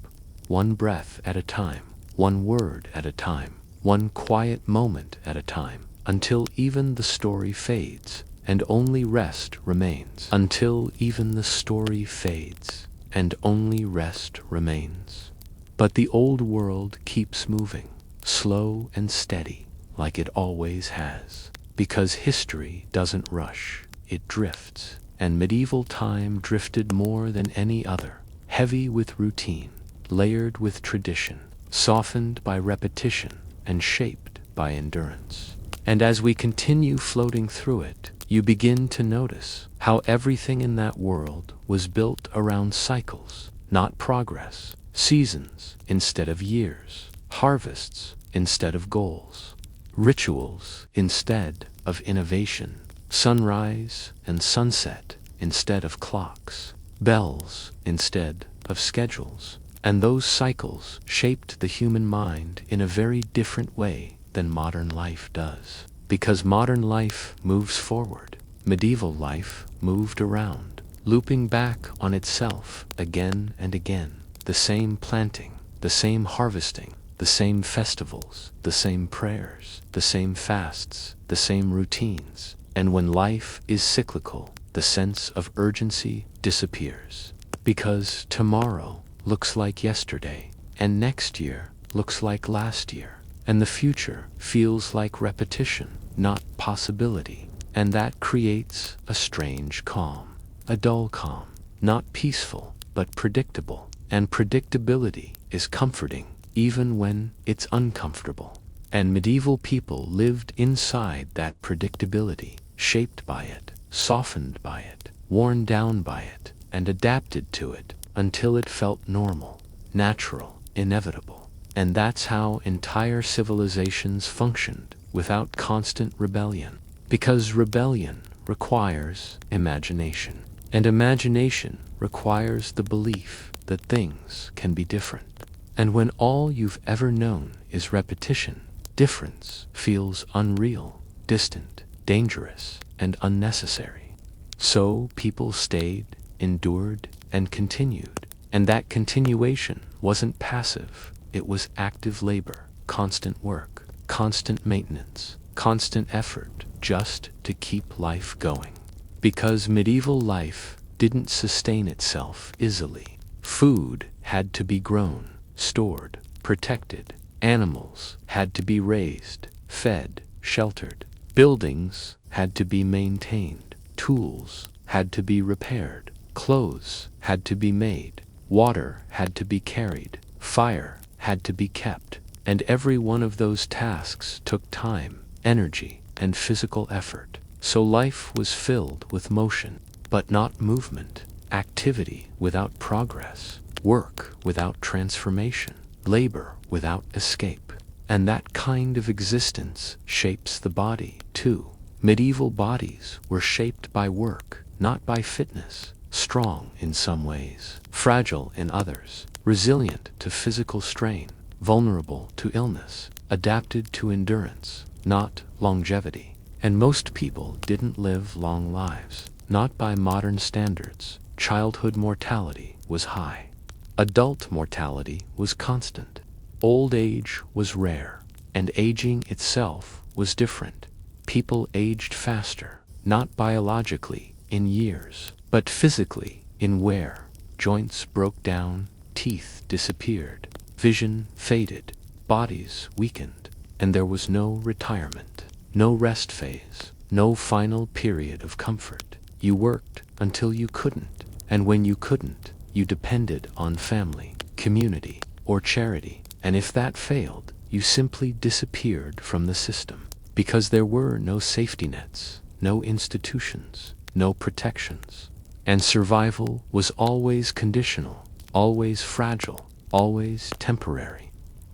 one breath at a time, one word at a time, one quiet moment at a time, until even the story fades, and only rest remains. Until even the story fades, and only rest remains. But the old world keeps moving, slow and steady, like it always has. Because history doesn't rush, it drifts, and medieval time drifted more than any other, heavy with routine, layered with tradition, softened by repetition, and shaped by endurance. And as we continue floating through it, you begin to notice how everything in that world was built around cycles, not progress, seasons instead of years, harvests instead of goals, rituals instead of innovation, sunrise and sunset instead of clocks, bells instead of schedules. And those cycles shaped the human mind in a very different way than modern life does. Because modern life moves forward, medieval life moved around, looping back on itself again and again. The same planting, the same harvesting, the same festivals, the same prayers, the same fasts, the same routines. And when life is cyclical, the sense of urgency disappears. Because tomorrow looks like yesterday, and next year looks like last year, and the future feels like repetition, not possibility. And that creates a strange calm, a dull calm, not peaceful, but predictable. And predictability is comforting, even when it's uncomfortable. And medieval people lived inside that predictability, shaped by it, softened by it, worn down by it, and adapted to it until it felt normal, natural, inevitable. And that's how entire civilizations functioned, without constant rebellion. Because rebellion requires imagination, and imagination requires the belief that things can be different. And when all you've ever known is repetition, difference feels unreal, distant, dangerous, and unnecessary. So people stayed, endured, and continued. And that continuation wasn't passive, it was active labor, constant work, constant maintenance, constant effort, just to keep life going. Because medieval life didn't sustain itself easily. Food had to be grown, stored, protected. Animals had to be raised, fed, sheltered. Buildings had to be maintained. Tools had to be repaired. Clothes had to be made, water had to be carried, fire had to be kept, and every one of those tasks took time, energy, and physical effort. So life was filled with motion, but not movement, activity without progress, work without transformation, labor without escape. And that kind of existence shapes the body, too. Medieval bodies were shaped by work, not by fitness, strong in some ways, fragile in others, resilient to physical strain, vulnerable to illness, adapted to endurance, not longevity. And most people didn't live long lives. Not by modern standards. Childhood mortality was high. Adult mortality was constant. Old age was rare, and aging itself was different. People aged faster, not biologically, in years, but physically, in wear. Joints broke down, teeth disappeared, vision faded, bodies weakened, and there was no retirement, no rest phase, no final period of comfort. You worked until you couldn't, and when you couldn't, you depended on family, community, or charity, and if that failed, you simply disappeared from the system, because there were no safety nets, no institutions, no protections, and survival was always conditional, always fragile, always temporary.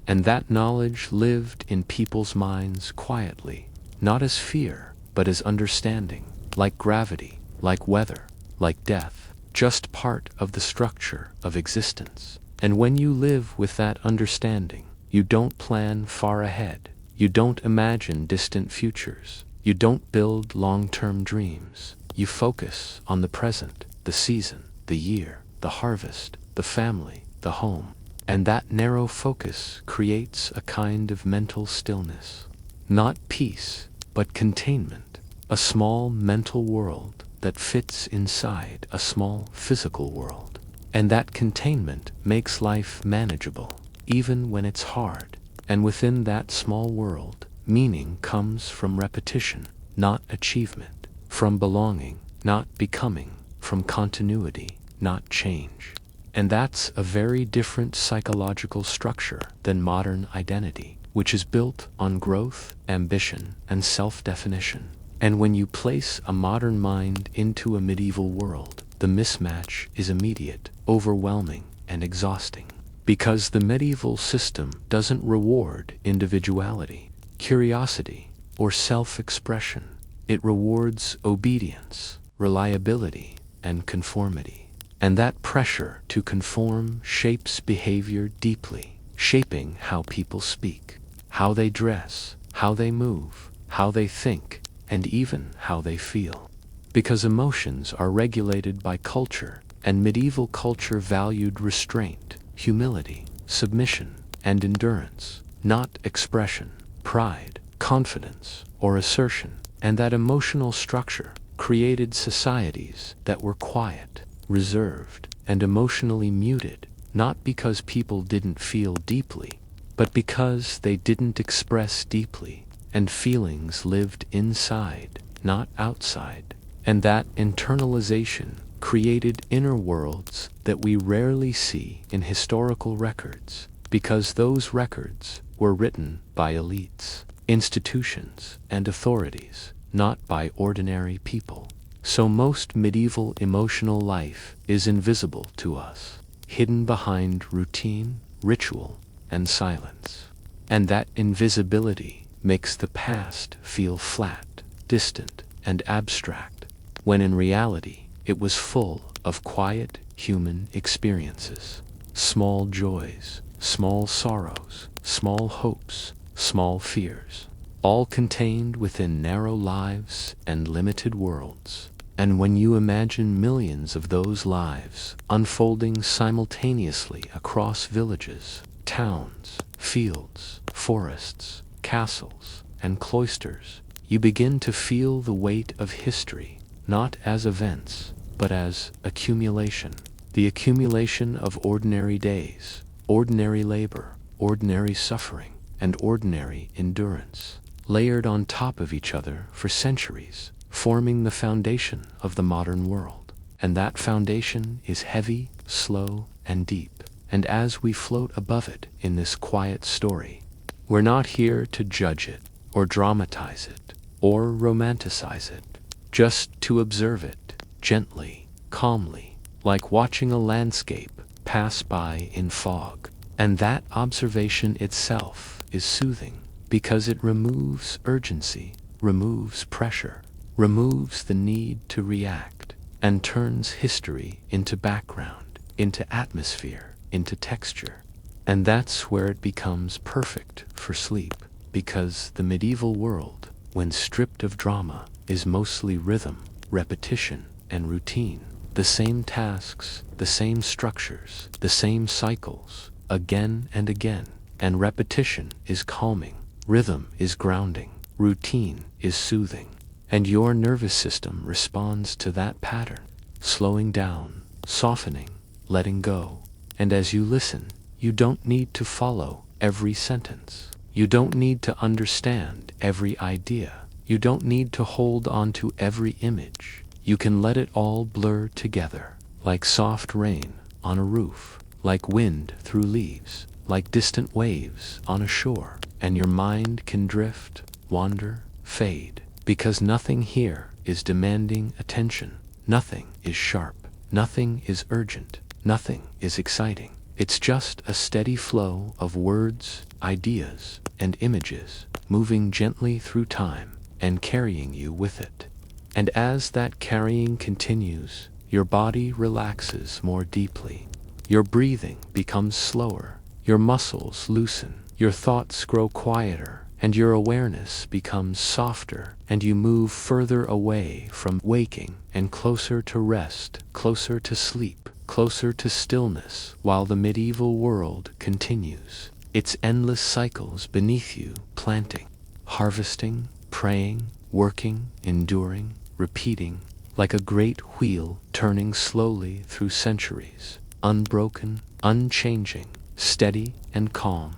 And that knowledge lived in people's minds quietly, not as fear, but as understanding, like gravity, like weather, like death, just part of the structure of existence. And when you live with that understanding, you don't plan far ahead. You don't imagine distant futures. You don't build long-term dreams. You focus on the present, the season, the year, the harvest, the family, the home. And that narrow focus creates a kind of mental stillness. Not peace, but containment. A small mental world that fits inside a small physical world. And that containment makes life manageable, even when it's hard. And within that small world, meaning comes from repetition, not achievement, from belonging, not becoming, from continuity, not change. And that's a very different psychological structure than modern identity, which is built on growth, ambition, and self-definition. And when you place a modern mind into a medieval world, the mismatch is immediate, overwhelming, and exhausting. Because the medieval system doesn't reward individuality, curiosity, or self-expression. It rewards obedience, reliability, and conformity. And that pressure to conform shapes behavior deeply, shaping how people speak, how they dress, how they move, how they think, and even how they feel. Because emotions are regulated by culture, and medieval culture valued restraint, humility, submission, and endurance, not expression, pride, confidence, or assertion. And that emotional structure created societies that were quiet, reserved, and emotionally muted, not because people didn't feel deeply, but because they didn't express deeply, and feelings lived inside, not outside. And that internalization created inner worlds that we rarely see in historical records, because those records were written by elites, institutions, and authorities, not by ordinary people. So most medieval emotional life is invisible to us, hidden behind routine, ritual, and silence. And that invisibility makes the past feel flat, distant, and abstract, when in reality it was full of quiet human experiences, small joys, small sorrows, small hopes, small fears, all contained within narrow lives and limited worlds. And when you imagine millions of those lives unfolding simultaneously across villages, towns, fields, forests, castles, and cloisters, you begin to feel the weight of history, not as events, but as accumulation. The accumulation of ordinary days, ordinary labor, ordinary suffering, and ordinary endurance, layered on top of each other for centuries, forming the foundation of the modern world. And that foundation is heavy, slow, and deep. And as we float above it in this quiet story, we're not here to judge it, or dramatize it, or romanticize it, just to observe it, gently, calmly, like watching a landscape pass by in fog. And that observation itself is soothing, because it removes urgency, removes pressure, removes the need to react, and turns history into background, into atmosphere, into texture. And that's where it becomes perfect for sleep, because the medieval world, when stripped of drama, is mostly rhythm, repetition, and routine. The same tasks, the same structures, the same cycles, again and again. And repetition is calming, rhythm is grounding, routine is soothing. And your nervous system responds to that pattern, slowing down, softening, letting go. And as you listen, you don't need to follow every sentence. You don't need to understand every idea. You don't need to hold on to every image. You can let it all blur together, like soft rain on a roof, like wind through leaves, like distant waves on a shore. And your mind can drift, wander, fade, because nothing here is demanding attention. Nothing is sharp. Nothing is urgent. Nothing is exciting. It's just a steady flow of words, ideas, and images, moving gently through time and carrying you with it. And as that carrying continues, your body relaxes more deeply. Your breathing becomes slower. Your muscles loosen. Your thoughts grow quieter, and your awareness becomes softer, and you move further away from waking and closer to rest, closer to sleep, closer to stillness, while the medieval world continues its endless cycles beneath you, planting, harvesting, praying, working, enduring, repeating, like a great wheel turning slowly through centuries, unbroken, unchanging, steady and calm.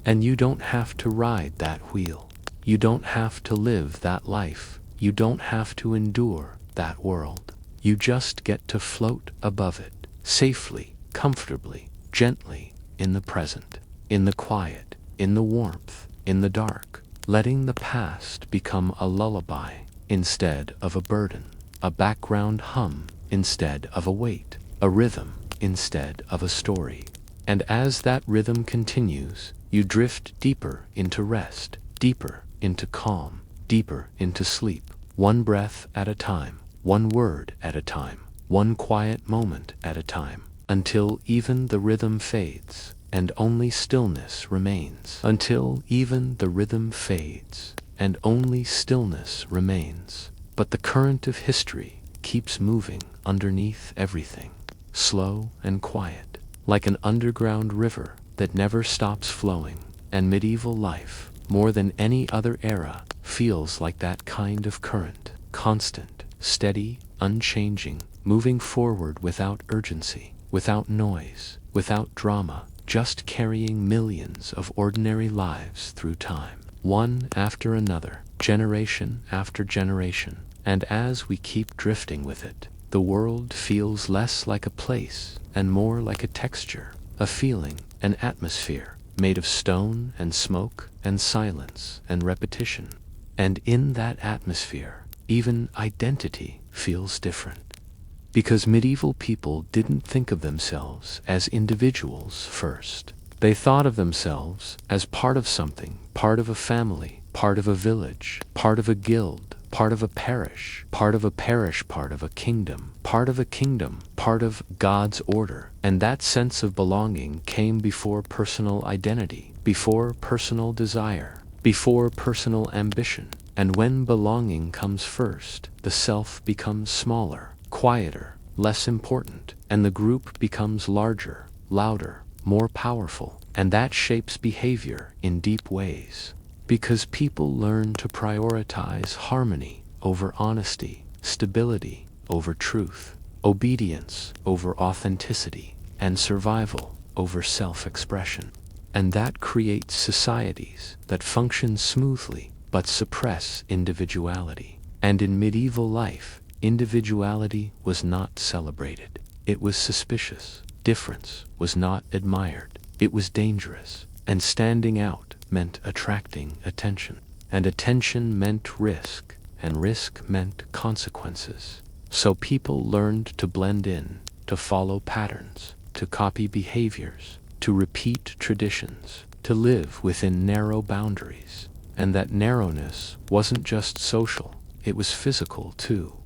And you don't have to ride that wheel. You don't have to live that life. You don't have to endure that world. You just get to float above it, safely, comfortably, gently, in the present, in the quiet, in the warmth, in the dark, letting the past become a lullaby instead of a burden, a background hum instead of a weight, a rhythm instead of a story. And as that rhythm continues, you drift deeper into rest, deeper into calm, deeper into sleep, one breath at a time, one word at a time, one quiet moment at a time, until even the rhythm fades, and only stillness remains. Until even the rhythm fades, and only stillness remains. But the current of history keeps moving underneath everything, slow and quiet, like an underground river that never stops flowing. And medieval life, more than any other era, feels like that kind of current, constant, steady, unchanging, moving forward without urgency, without noise, without drama, just carrying millions of ordinary lives through time, one after another, generation after generation. And as we keep drifting with it, the world feels less like a place and more like a texture, a feeling, an atmosphere, made of stone and smoke and silence and repetition. And in that atmosphere, even identity feels different. Because medieval people didn't think of themselves as individuals first. They thought of themselves as part of something, part of a family, part of a village, part of a guild, part of a parish, part of a parish, part of a kingdom, part of a kingdom, part of God's order. And that sense of belonging came before personal identity, before personal desire, before personal ambition. And when belonging comes first, the self becomes smaller, quieter, less important, and the group becomes larger, louder, more powerful. And that shapes behavior in deep ways. Because people learn to prioritize harmony over honesty, stability over truth, obedience over authenticity, and survival over self-expression. And that creates societies that function smoothly but suppress individuality. And in medieval life, individuality was not celebrated. It was suspicious. Difference was not admired. It was dangerous. And standing out meant attracting attention. And attention meant risk. And risk meant consequences. So people learned to blend in, to follow patterns, to copy behaviors, to repeat traditions, to live within narrow boundaries. And that narrowness wasn't just social, it was physical too.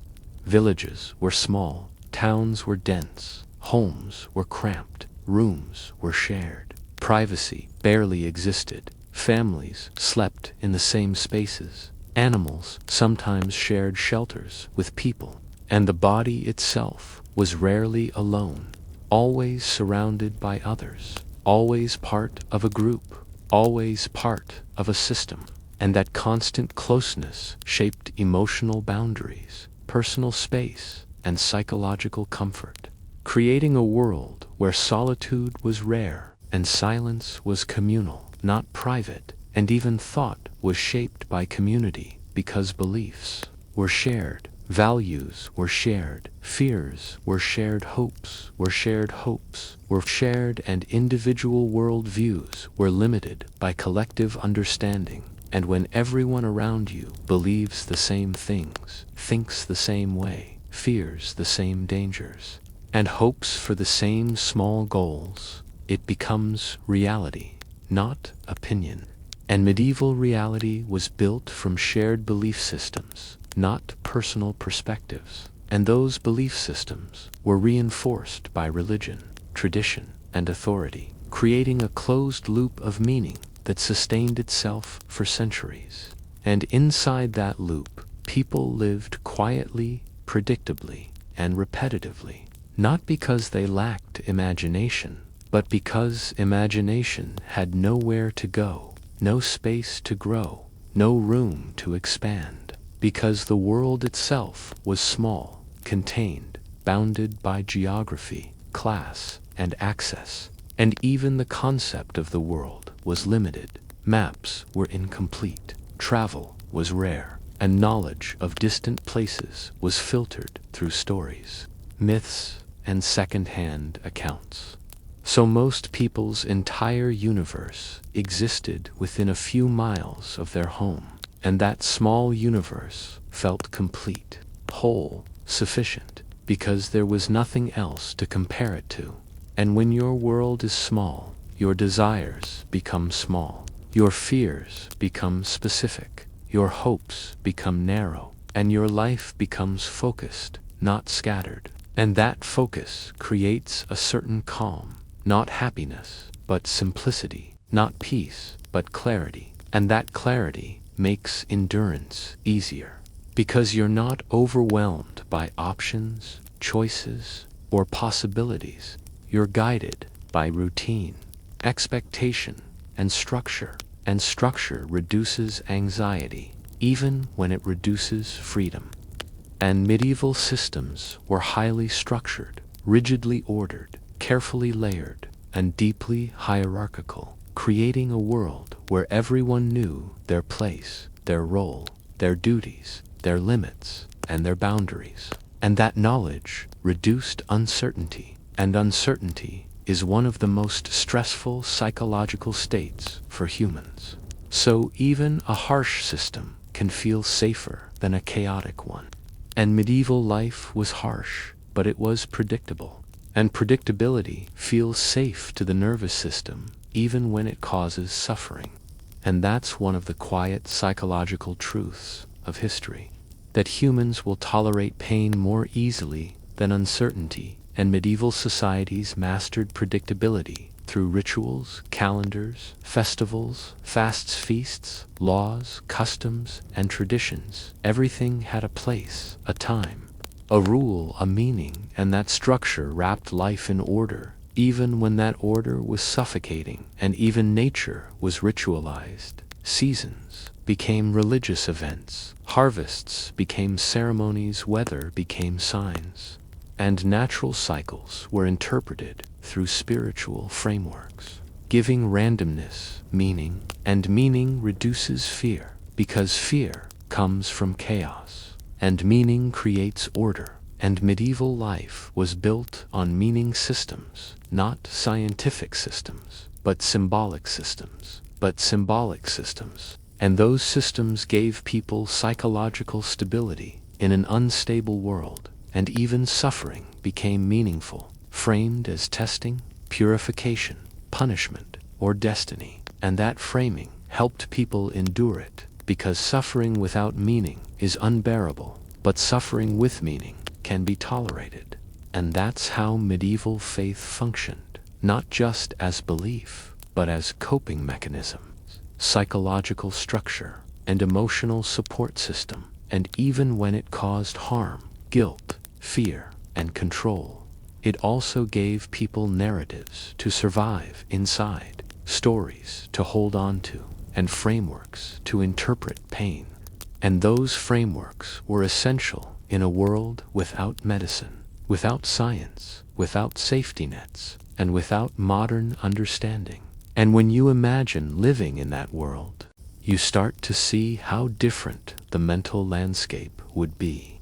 Villages were small, towns were dense, homes were cramped, rooms were shared. Privacy barely existed. Families slept in the same spaces. Animals sometimes shared shelters with people. And the body itself was rarely alone, always surrounded by others, always part of a group, always part of a system. And that constant closeness shaped emotional boundaries, personal space, and psychological comfort, creating a world where solitude was rare and silence was communal, not private, and even thought was shaped by community because beliefs were shared, values were shared, fears were shared, hopes were shared, and individual worldviews were limited by collective understanding. And when everyone around you believes the same things, thinks the same way, fears the same dangers, and hopes for the same small goals, it becomes reality, not opinion. And medieval reality was built from shared belief systems, not personal perspectives. And those belief systems were reinforced by religion, tradition, and authority, creating a closed loop of meaning that sustained itself for centuries. And inside that loop, people lived quietly, predictably, and repetitively, not because they lacked imagination, but because imagination had nowhere to go, no space to grow, no room to expand, because the world itself was small, contained, bounded by geography, class, and access. And even the concept of the world was limited. Maps were incomplete, travel was rare, and knowledge of distant places was filtered through stories, myths, and second-hand accounts. So most people's entire universe existed within a few miles of their home, and that small universe felt complete, whole, sufficient, because there was nothing else to compare it to. And when your world is small, your desires become small, your fears become specific, your hopes become narrow, and your life becomes focused, not scattered. And that focus creates a certain calm, not happiness, but simplicity, not peace, but clarity. And that clarity makes endurance easier, because you're not overwhelmed by options, choices, or possibilities. You're guided by routine, expectation, and structure reduces anxiety, even when it reduces freedom. And medieval systems were highly structured, rigidly ordered, carefully layered, and deeply hierarchical, creating a world where everyone knew their place, their role, their duties, their limits, and their boundaries. And that knowledge reduced uncertainty. And uncertainty is one of the most stressful psychological states for humans. So even a harsh system can feel safer than a chaotic one. And medieval life was harsh, but it was predictable. And predictability feels safe to the nervous system, even when it causes suffering. And that's one of the quiet psychological truths of history, that humans will tolerate pain more easily than uncertainty. And medieval societies mastered predictability through rituals, calendars, festivals, fasts, feasts, laws, customs, and traditions. Everything had a place, a time, a rule, a meaning, and that structure wrapped life in order, even when that order was suffocating, and even nature was ritualized. Seasons became religious events, harvests became ceremonies, weather became signs. And natural cycles were interpreted through spiritual frameworks, giving randomness meaning, and meaning reduces fear, because fear comes from chaos. and meaning creates order. And medieval life was built on meaning systems, not scientific systems, but symbolic systems. And those systems gave people psychological stability in an unstable world, and even suffering became meaningful, framed as testing, purification, punishment, or destiny. And that framing helped people endure it, because suffering without meaning is unbearable, but suffering with meaning can be tolerated. And that's how medieval faith functioned, not just as belief, but as coping mechanisms, psychological structure, and emotional support system. And even when it caused harm, guilt, fear, and control, it also gave people narratives to survive inside, stories to hold on to, and frameworks to interpret pain. And those frameworks were essential in a world without medicine, without science, without safety nets, and without modern understanding. And when you imagine living in that world, you start to see how different the mental landscape would be.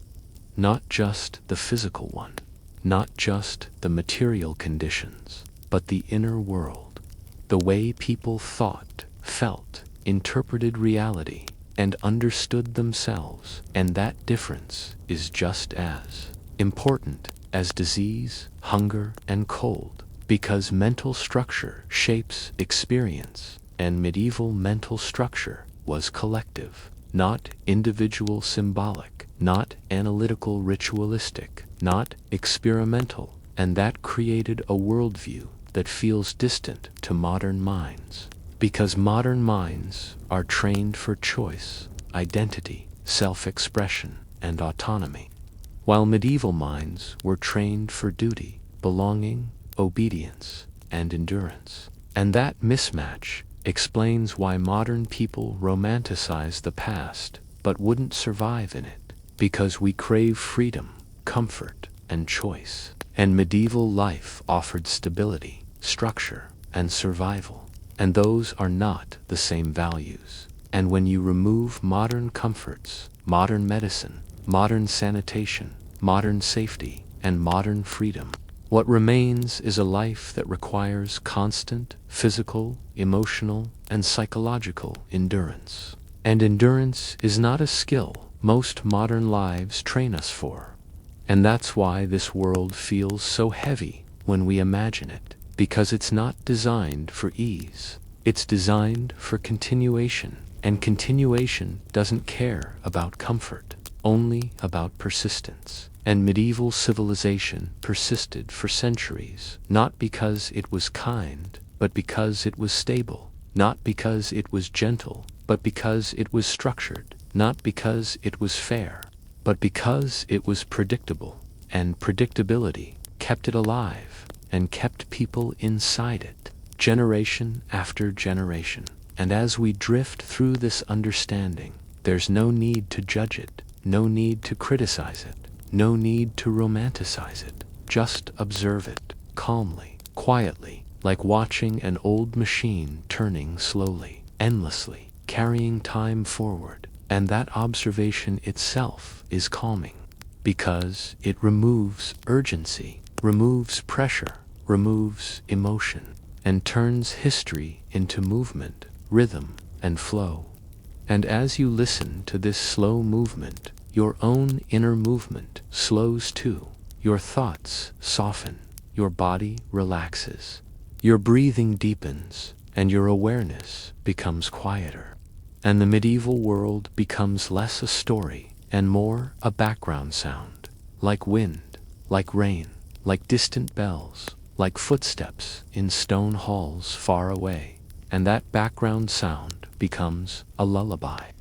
Not just the physical one, not just the material conditions, but the inner world. The way people thought, felt, interpreted reality, and understood themselves. And that difference is just as important as disease, hunger, and cold, because mental structure shapes experience, and medieval mental structure was collective, not individual, symbolic, not analytical, ritualistic, not experimental. And that created a worldview that feels distant to modern minds, because modern minds are trained for choice, identity, self-expression, and autonomy, while medieval minds were trained for duty, belonging, obedience, and endurance. And that mismatch explains why modern people romanticize the past but wouldn't survive in it, because we crave freedom, comfort, and choice. And medieval life offered stability, structure, and survival. And those are not the same values. And when you remove modern comforts, modern medicine, modern sanitation, modern safety, and modern freedom, what remains is a life that requires constant physical, emotional, and psychological endurance. And endurance is not a skill most modern lives train us for. And that's why this world feels so heavy when we imagine it, because it's not designed for ease. It's designed for continuation, and continuation doesn't care about comfort, only about persistence. And medieval civilization persisted for centuries, not because it was kind, but because it was stable, not because it was gentle, but because it was structured, not because it was fair, but because it was predictable. And predictability kept it alive and kept people inside it, generation after generation. And as we drift through this understanding, there's no need to judge it, no need to criticize it, no need to romanticize it. Just observe it, calmly, quietly, like watching an old machine turning slowly, endlessly, carrying time forward. And that observation itself is calming, because it removes urgency, removes pressure, removes emotion, and turns history into movement, rhythm, and flow. And as you listen to this slow movement, your own inner movement slows too. Your thoughts soften, your body relaxes, your breathing deepens, and your awareness becomes quieter. And the medieval world becomes less a story and more a background sound, like wind, like rain, like distant bells, like footsteps in stone halls far away. And that background sound becomes a lullaby,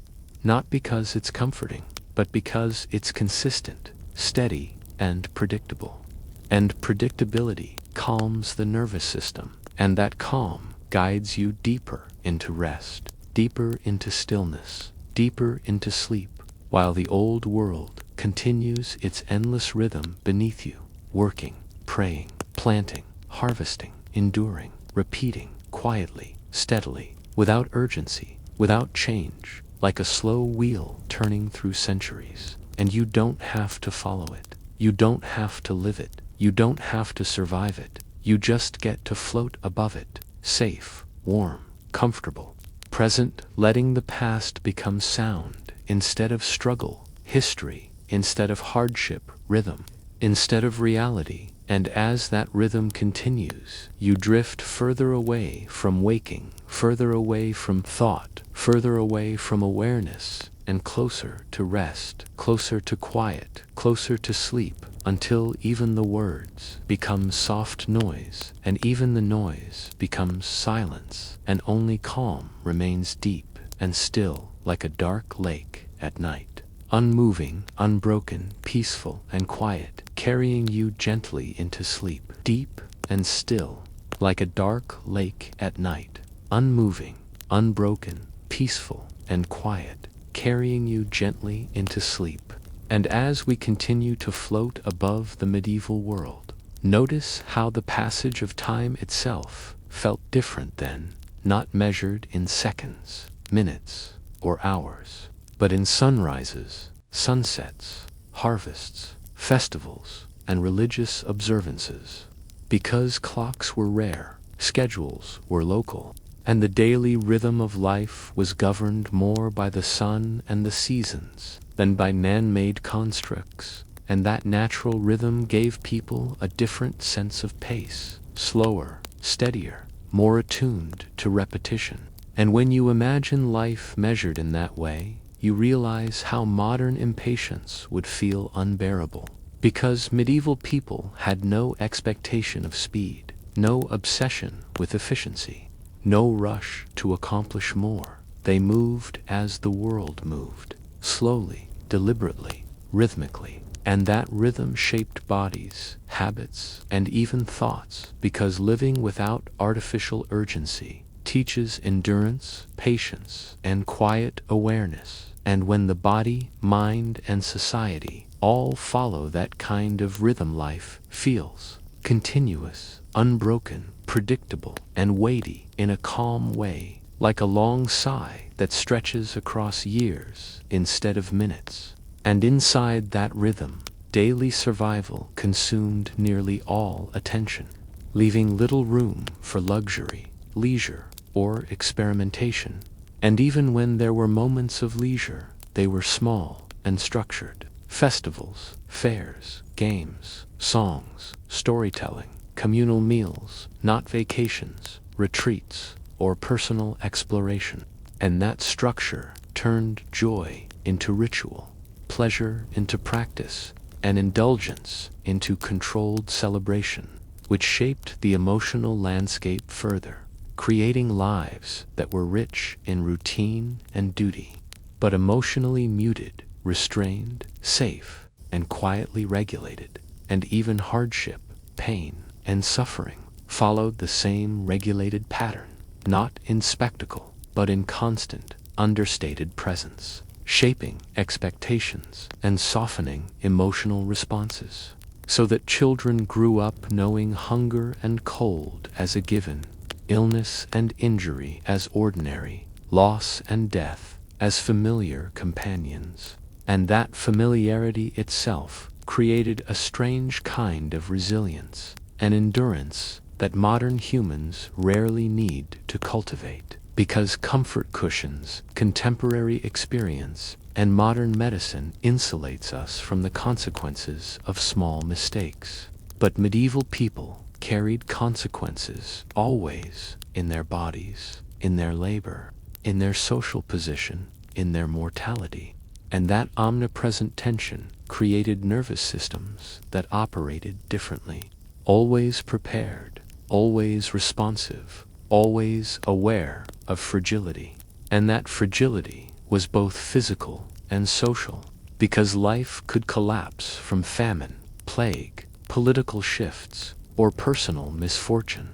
not because it's comforting, but because it's consistent, steady, and predictable. And predictability calms the nervous system, and that calm guides you deeper into rest, deeper into stillness, deeper into sleep, while the old world continues its endless rhythm beneath you, working, praying, planting, harvesting, enduring, repeating, quietly, steadily, without urgency, without change, like a slow wheel turning through centuries. And you don't have to follow it. You don't have to live it. You don't have to survive it. You just get to float above it, safe, warm, comfortable, present, letting the past become sound instead of struggle, history instead of hardship, rhythm instead of reality. And as that rhythm continues, you drift further away from waking, further away from thought, further away from awareness, and closer to rest, closer to quiet, closer to sleep, until even the words become soft noise, and even the noise becomes silence, and only calm remains deep and still like a dark lake at night. Unmoving, unbroken, peaceful, and quiet, carrying you gently into sleep, deep and still, like a dark lake at night. Unmoving, unbroken, peaceful, and quiet, carrying you gently into sleep. And as we continue to float above the medieval world, notice how the passage of time itself felt different then, not measured in seconds, minutes, or hours, but in sunrises, sunsets, harvests, festivals, and religious observances. Because clocks were rare, schedules were local, and the daily rhythm of life was governed more by the sun and the seasons than by man-made constructs, and that natural rhythm gave people a different sense of pace, slower, steadier, more attuned to repetition. And when you imagine life measured in that way, you realize how modern impatience would feel unbearable. Because medieval people had no expectation of speed, no obsession with efficiency, no rush to accomplish more. They moved as the world moved, slowly, deliberately, rhythmically. And that rhythm shaped bodies, habits, and even thoughts, because living without artificial urgency teaches endurance, patience, and quiet awareness. And when the body, mind, and society all follow that kind of rhythm, life feels continuous, unbroken, predictable, and weighty in a calm way, like a long sigh that stretches across years instead of minutes. And inside that rhythm, daily survival consumed nearly all attention, leaving little room for luxury, leisure, or experimentation. And even when there were moments of leisure, they were small and structured. Festivals, fairs, games, songs, storytelling, communal meals, not vacations, retreats, or personal exploration. And that structure turned joy into ritual, pleasure into practice, and indulgence into controlled celebration, which shaped the emotional landscape further, creating lives that were rich in routine and duty, but emotionally muted, restrained, safe, and quietly regulated. And even hardship, pain, and suffering followed the same regulated pattern, not in spectacle, but in constant, understated presence, shaping expectations and softening emotional responses, so that children grew up knowing hunger and cold as a given, illness and injury as ordinary, loss and death as familiar companions. And that familiarity itself created a strange kind of resilience, an endurance that modern humans rarely need to cultivate, because comfort cushions contemporary experience, and modern medicine insulates us from the consequences of small mistakes. But medieval people carried consequences always in their bodies, in their labor, in their social position, in their mortality. And that omnipresent tension created nervous systems that operated differently, always prepared, always responsive, always aware of fragility. And that fragility was both physical and social, because life could collapse from famine, plague, political shifts, or personal misfortune.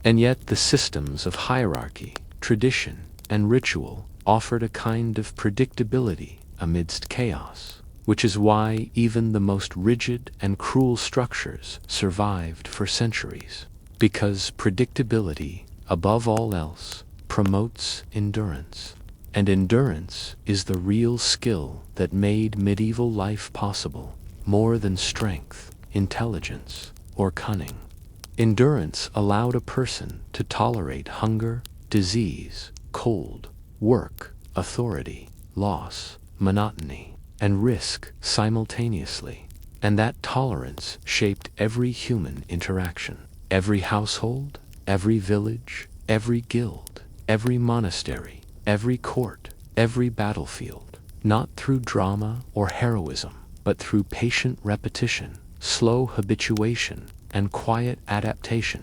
And yet the systems of hierarchy, tradition, and ritual offered a kind of predictability amidst chaos, which is why even the most rigid and cruel structures survived for centuries, because predictability, above all else, promotes endurance. And endurance is the real skill that made medieval life possible, more than strength, intelligence, or cunning. Endurance allowed a person to tolerate hunger, disease, cold, work, authority, loss, monotony, and risk simultaneously. And that tolerance shaped every human interaction, every household, every village, every guild, every monastery, every court, every battlefield, not through drama or heroism, but through patient repetition, slow habituation, and quiet adaptation.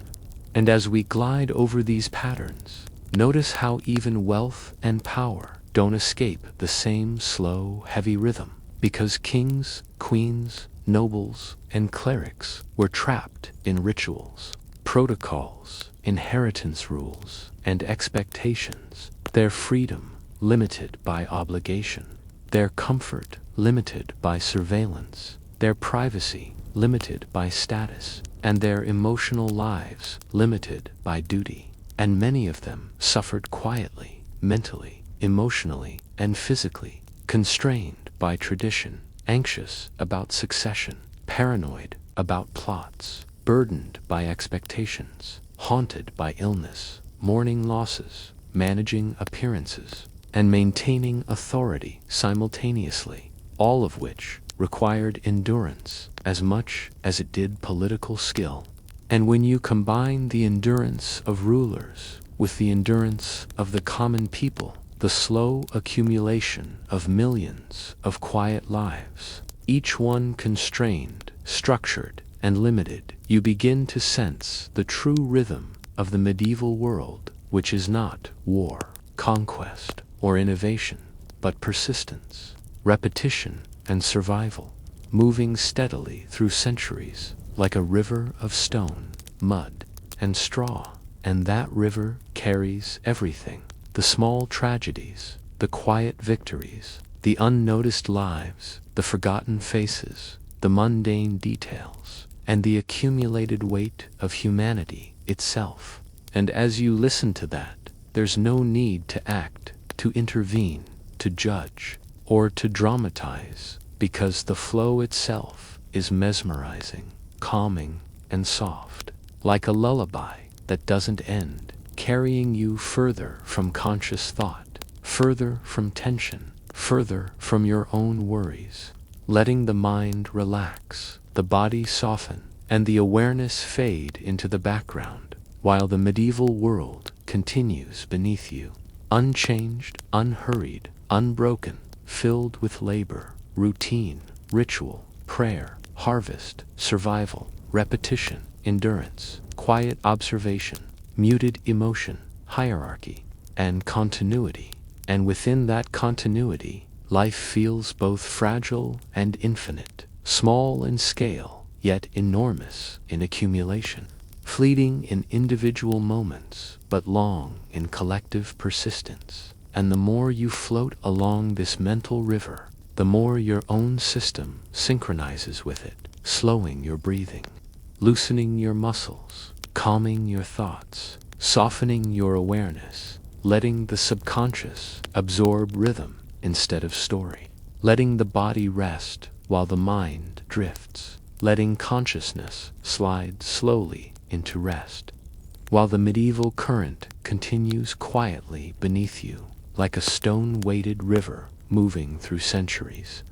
And as we glide over these patterns, notice how even wealth and power don't escape the same slow, heavy rhythm, because kings, queens, nobles, and clerics were trapped in rituals, protocols, inheritance rules, and expectations, their freedom limited by obligation, their comfort limited by surveillance, their privacy limited by status, and their emotional lives limited by duty. And many of them suffered quietly, mentally, emotionally, and physically, constrained by tradition, anxious about succession, paranoid about plots, burdened by expectations, haunted by illness, mourning losses, managing appearances, and maintaining authority simultaneously, all of which required endurance as much as it did political skill. And when you combine the endurance of rulers with the endurance of the common people, the slow accumulation of millions of quiet lives, each one constrained, structured, and limited, you begin to sense the true rhythm of the medieval world, which is not war, conquest, or innovation, but persistence, repetition, and survival, moving steadily through centuries like a river of stone, mud, and straw. And that river carries everything: the small tragedies, the quiet victories, the unnoticed lives, the forgotten faces, the mundane details, and the accumulated weight of humanity itself. And as you listen to that, there's no need to act, to intervene, to judge, or to dramatize, because the flow itself is mesmerizing, calming, and soft, like a lullaby that doesn't end, carrying you further from conscious thought, further from tension, further from your own worries, letting the mind relax, the body soften, and the awareness fade into the background, while the medieval world continues beneath you, unchanged, unhurried, unbroken, filled with labor, routine, ritual, prayer, harvest, survival, repetition, endurance, quiet observation, muted emotion, hierarchy, and continuity. And within that continuity, life feels both fragile and infinite, small in scale, yet enormous in accumulation, fleeting in individual moments, but long in collective persistence. And the more you float along this mental river, the more your own system synchronizes with it, slowing your breathing, loosening your muscles, calming your thoughts, softening your awareness, letting the subconscious absorb rhythm instead of story, letting the body rest while the mind drifts, letting consciousness slide slowly into rest, while the medieval current continues quietly beneath you, like a stone-weighted river moving through centuries,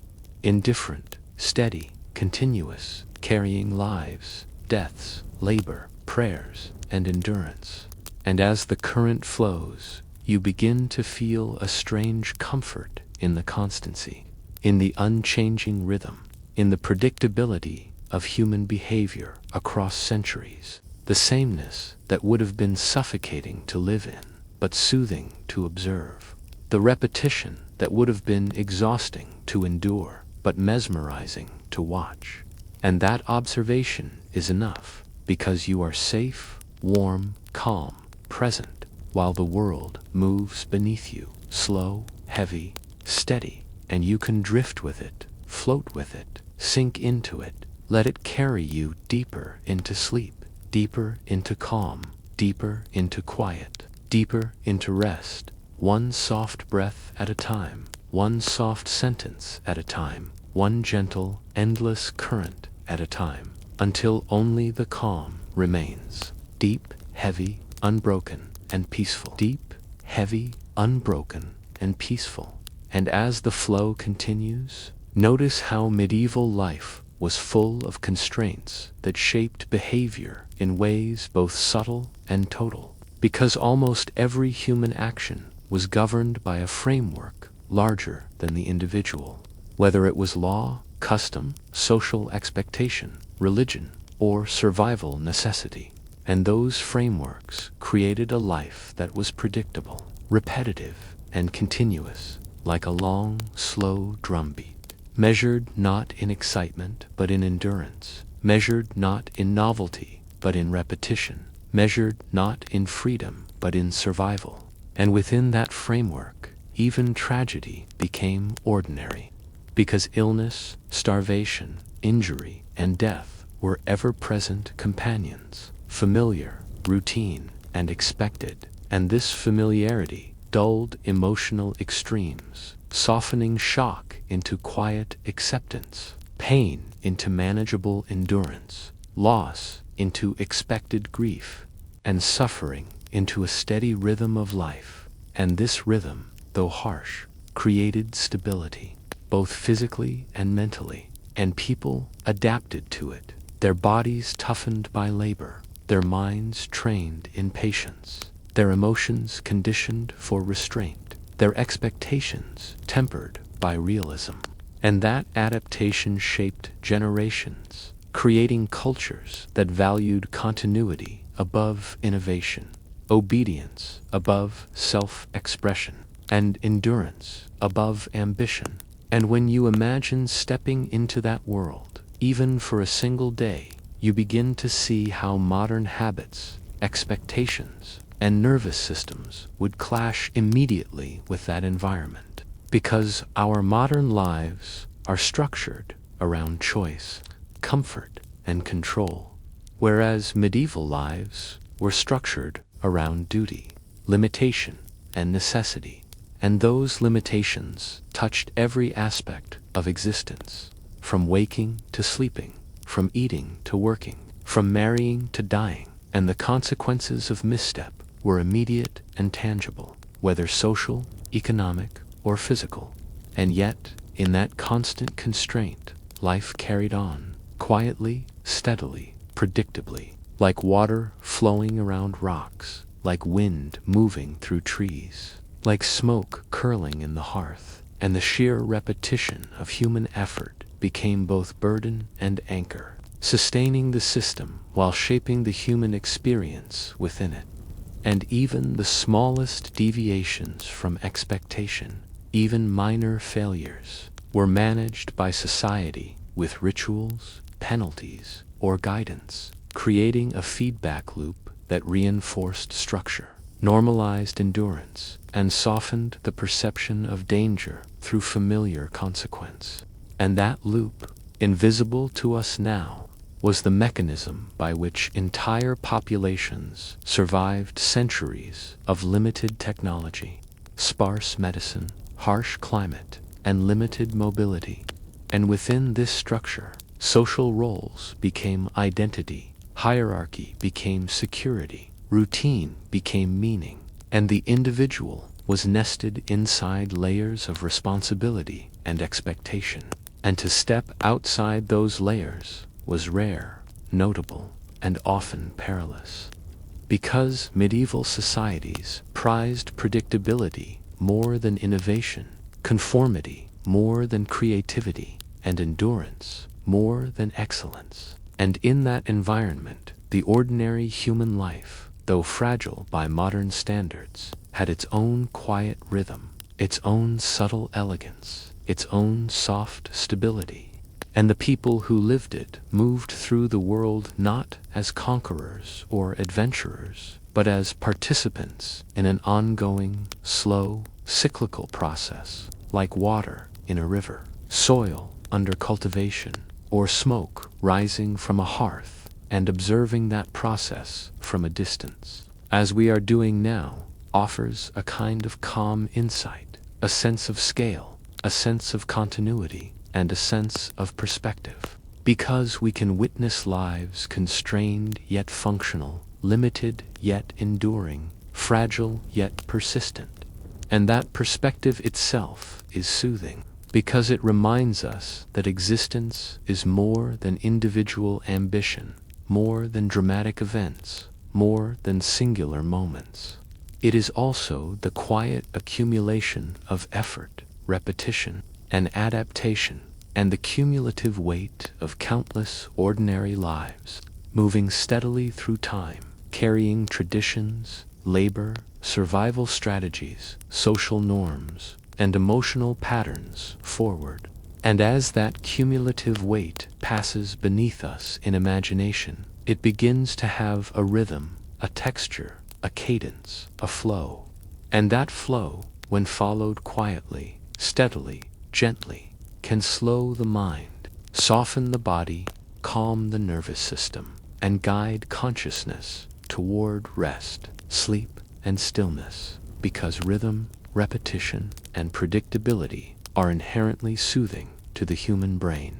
indifferent, steady, continuous, carrying lives, deaths, labor, prayers, and endurance. And as the current flows, you begin to feel a strange comfort in the constancy, in the unchanging rhythm, in the predictability of human behavior across centuries, the sameness that would have been suffocating to live in, but soothing to observe, the repetition that would have been exhausting to endure, but mesmerizing to watch. And that observation is enough, because you are safe, warm, calm, present, while the world moves beneath you, slow, heavy, steady, and you can drift with it, float with it, sink into it, let it carry you deeper into sleep, deeper into calm, deeper into quiet, deeper into rest, one soft breath at a time, one soft sentence at a time, one gentle, endless current at a time, until only the calm remains. Deep, heavy, unbroken, and peaceful. Deep, heavy, unbroken, and peaceful. And as the flow continues, notice how medieval life was full of constraints that shaped behavior in ways both subtle and total, because almost every human action was governed by a framework larger than the individual, whether it was law, custom, social expectation, religion, or survival necessity. And those frameworks created a life that was predictable, repetitive, and continuous, like a long, slow drumbeat, measured not in excitement but in endurance, measured not in novelty but in repetition, measured not in freedom but in survival. And within that framework, even tragedy became ordinary, because illness, starvation, injury, and death were ever-present companions, familiar, routine, and expected. And this familiarity dulled emotional extremes, softening shock into quiet acceptance, pain into manageable endurance, loss into expected grief, and suffering into a steady rhythm of life. And this rhythm, though harsh, created stability, both physically and mentally, and people adapted to it, their bodies toughened by labor, their minds trained in patience, their emotions conditioned for restraint, their expectations tempered by realism. And that adaptation shaped generations, creating cultures that valued continuity above innovation, obedience above self-expression, and endurance above ambition. And when you imagine stepping into that world, even for a single day, you begin to see how modern habits, expectations, and nervous systems would clash immediately with that environment. Because our modern lives are structured around choice, comfort, and control, whereas medieval lives were structured around duty, limitation, and necessity. And those limitations touched every aspect of existence, from waking to sleeping, from eating to working, from marrying to dying. And the consequences of misstep were immediate and tangible, whether social, economic, or physical. And yet, in that constant constraint, life carried on, quietly, steadily, predictably, like water flowing around rocks, like wind moving through trees, like smoke curling in the hearth. And the sheer repetition of human effort became both burden and anchor, sustaining the system while shaping the human experience within it. And even the smallest deviations from expectation, even minor failures, were managed by society with rituals, penalties, or guidance, creating a feedback loop that reinforced structure, normalized endurance, and softened the perception of danger through familiar consequence. And that loop, invisible to us now, was the mechanism by which entire populations survived centuries of limited technology, sparse medicine, harsh climate, and limited mobility. And within this structure, social roles became identity, hierarchy became security, routine became meaning, and the individual was nested inside layers of responsibility and expectation. And to step outside those layers was rare, notable, and often perilous. Because medieval societies prized predictability more than innovation, conformity more than creativity, and endurance more than excellence. And in that environment, the ordinary human life, though fragile by modern standards, had its own quiet rhythm, its own subtle elegance, its own soft stability. And the people who lived it moved through the world not as conquerors or adventurers, but as participants in an ongoing, slow, cyclical process, like water in a river, soil under cultivation, or smoke rising from a hearth, and observing that process from a distance, as we are doing now, offers a kind of calm insight, a sense of scale, a sense of continuity, and a sense of perspective. Because we can witness lives constrained yet functional, limited yet enduring, fragile yet persistent. And that perspective itself is soothing, because it reminds us that existence is more than individual ambition, more than dramatic events, more than singular moments. It is also the quiet accumulation of effort, repetition, and adaptation, and the cumulative weight of countless ordinary lives, moving steadily through time, carrying traditions, labor, survival strategies, social norms, and emotional patterns forward. And as that cumulative weight passes beneath us in imagination, it begins to have a rhythm, a texture, a cadence, a flow. And that flow, when followed quietly, steadily, gently, can slow the mind, soften the body, calm the nervous system, and guide consciousness toward rest, sleep, and stillness, because rhythm, repetition, and predictability are inherently soothing to the human brain.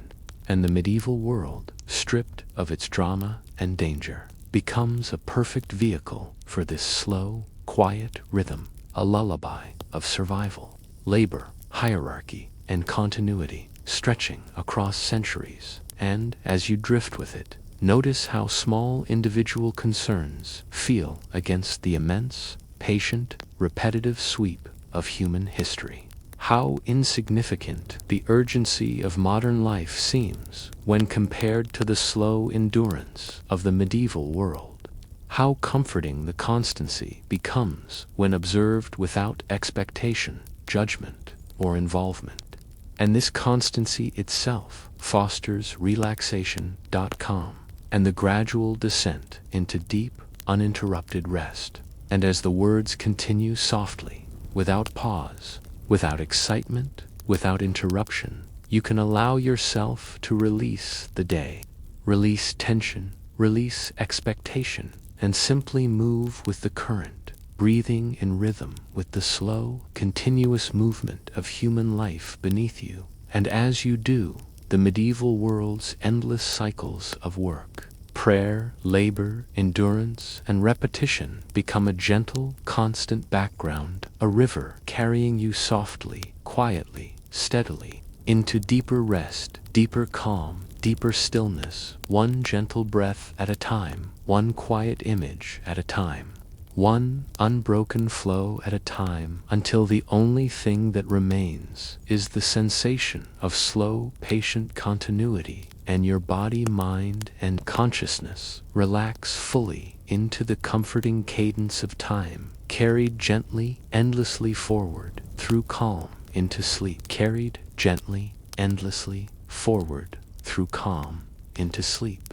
And the medieval world, stripped of its drama and danger, becomes a perfect vehicle for this slow, quiet rhythm, a lullaby of survival, labor, hierarchy, and continuity, stretching across centuries. And as you drift with it, notice how small individual concerns feel against the immense, patient, repetitive sweep of human history. How insignificant the urgency of modern life seems when compared to the slow endurance of the medieval world. How comforting the constancy becomes when observed without expectation, judgment, or involvement. And this constancy itself fosters relaxation.com and the gradual descent into deep, uninterrupted rest. And as the words continue softly, without pause, without excitement, without interruption, you can allow yourself to release the day, release tension, release expectation, and simply move with the current, breathing in rhythm with the slow, continuous movement of human life beneath you. And as you do, the medieval world's endless cycles of work, prayer, labor, endurance, and repetition become a gentle, constant background, a river carrying you softly, quietly, steadily, into deeper rest, deeper calm, deeper stillness, one gentle breath at a time, one quiet image at a time, one unbroken flow at a time, until the only thing that remains is the sensation of slow, patient continuity, and your body, mind, and consciousness relax fully into the comforting cadence of time, carried gently, endlessly forward, through calm, into sleep, carried gently, endlessly, forward, through calm, into sleep.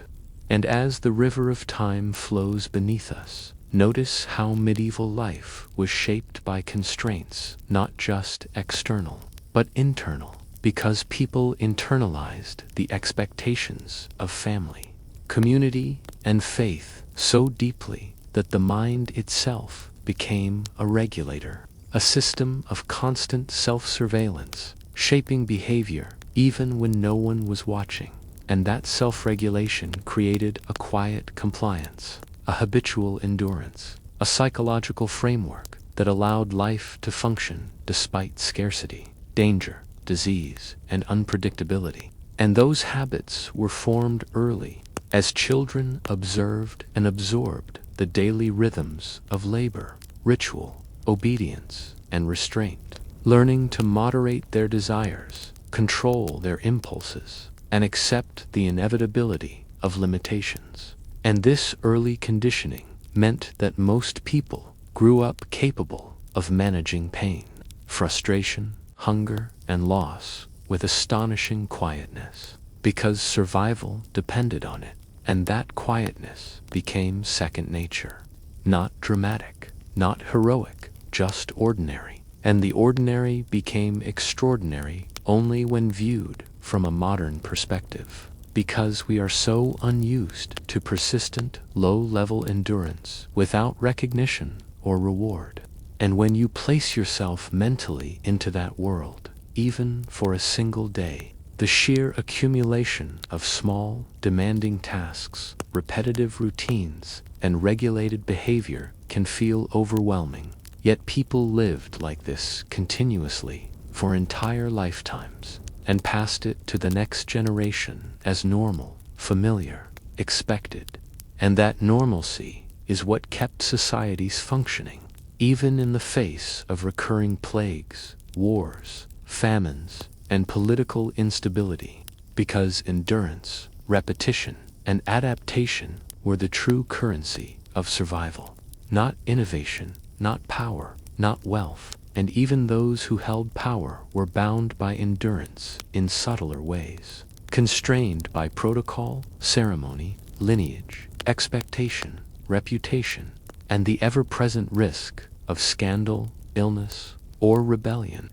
And as the river of time flows beneath us, notice how medieval life was shaped by constraints, not just external, but internal, because people internalized the expectations of family, community, and faith so deeply that the mind itself became a regulator, a system of constant self-surveillance, shaping behavior even when no one was watching. And that self-regulation created a quiet compliance, a habitual endurance, a psychological framework that allowed life to function despite scarcity, danger, disease, and unpredictability. And those habits were formed early, as children observed and absorbed the daily rhythms of labor, ritual, obedience, and restraint, learning to moderate their desires, control their impulses, and accept the inevitability of limitations. And this early conditioning meant that most people grew up capable of managing pain, frustration, hunger, and loss with astonishing quietness, because survival depended on it, and that quietness became second nature. Not dramatic, not heroic, just ordinary. And the ordinary became extraordinary only when viewed from a modern perspective, because we are so unused to persistent, low-level endurance without recognition or reward. And when you place yourself mentally into that world, even for a single day, the sheer accumulation of small, demanding tasks, repetitive routines, and regulated behavior can feel overwhelming. Yet people lived like this continuously for entire lifetimes and passed it to the next generation as normal, familiar, expected. And that normalcy is what kept societies functioning, even in the face of recurring plagues, wars, famines, and political instability, because endurance, repetition, and adaptation were the true currency of survival. Not innovation, not power, not wealth, and even those who held power were bound by endurance in subtler ways, constrained by protocol, ceremony, lineage, expectation, reputation, and the ever-present risk of scandal, illness, or rebellion.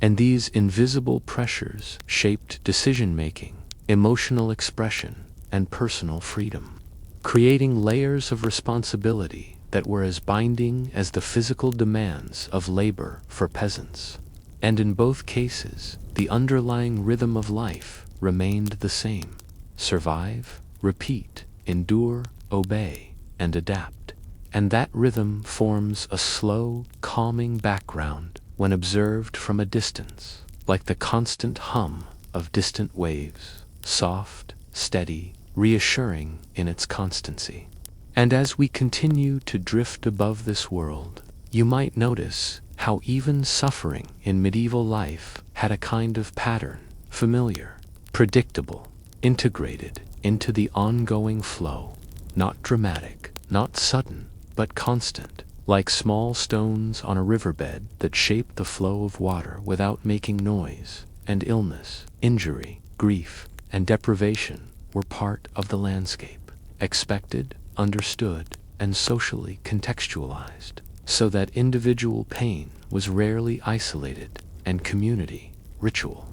And these invisible pressures shaped decision-making, emotional expression, and personal freedom, creating layers of responsibility that were as binding as the physical demands of labor for peasants. And in both cases, the underlying rhythm of life remained the same: survive, repeat, endure, obey, and adapt. And that rhythm forms a slow, calming background when observed from a distance, like the constant hum of distant waves, soft, steady, reassuring in its constancy. And as we continue to drift above this world, you might notice how even suffering in medieval life had a kind of pattern, familiar, predictable, integrated into the ongoing flow, not dramatic, not sudden, but constant, like small stones on a riverbed that shape the flow of water without making noise. And illness, injury, grief, and deprivation were part of the landscape, expected, understood, and socially contextualized, so that individual pain was rarely isolated, and community, ritual,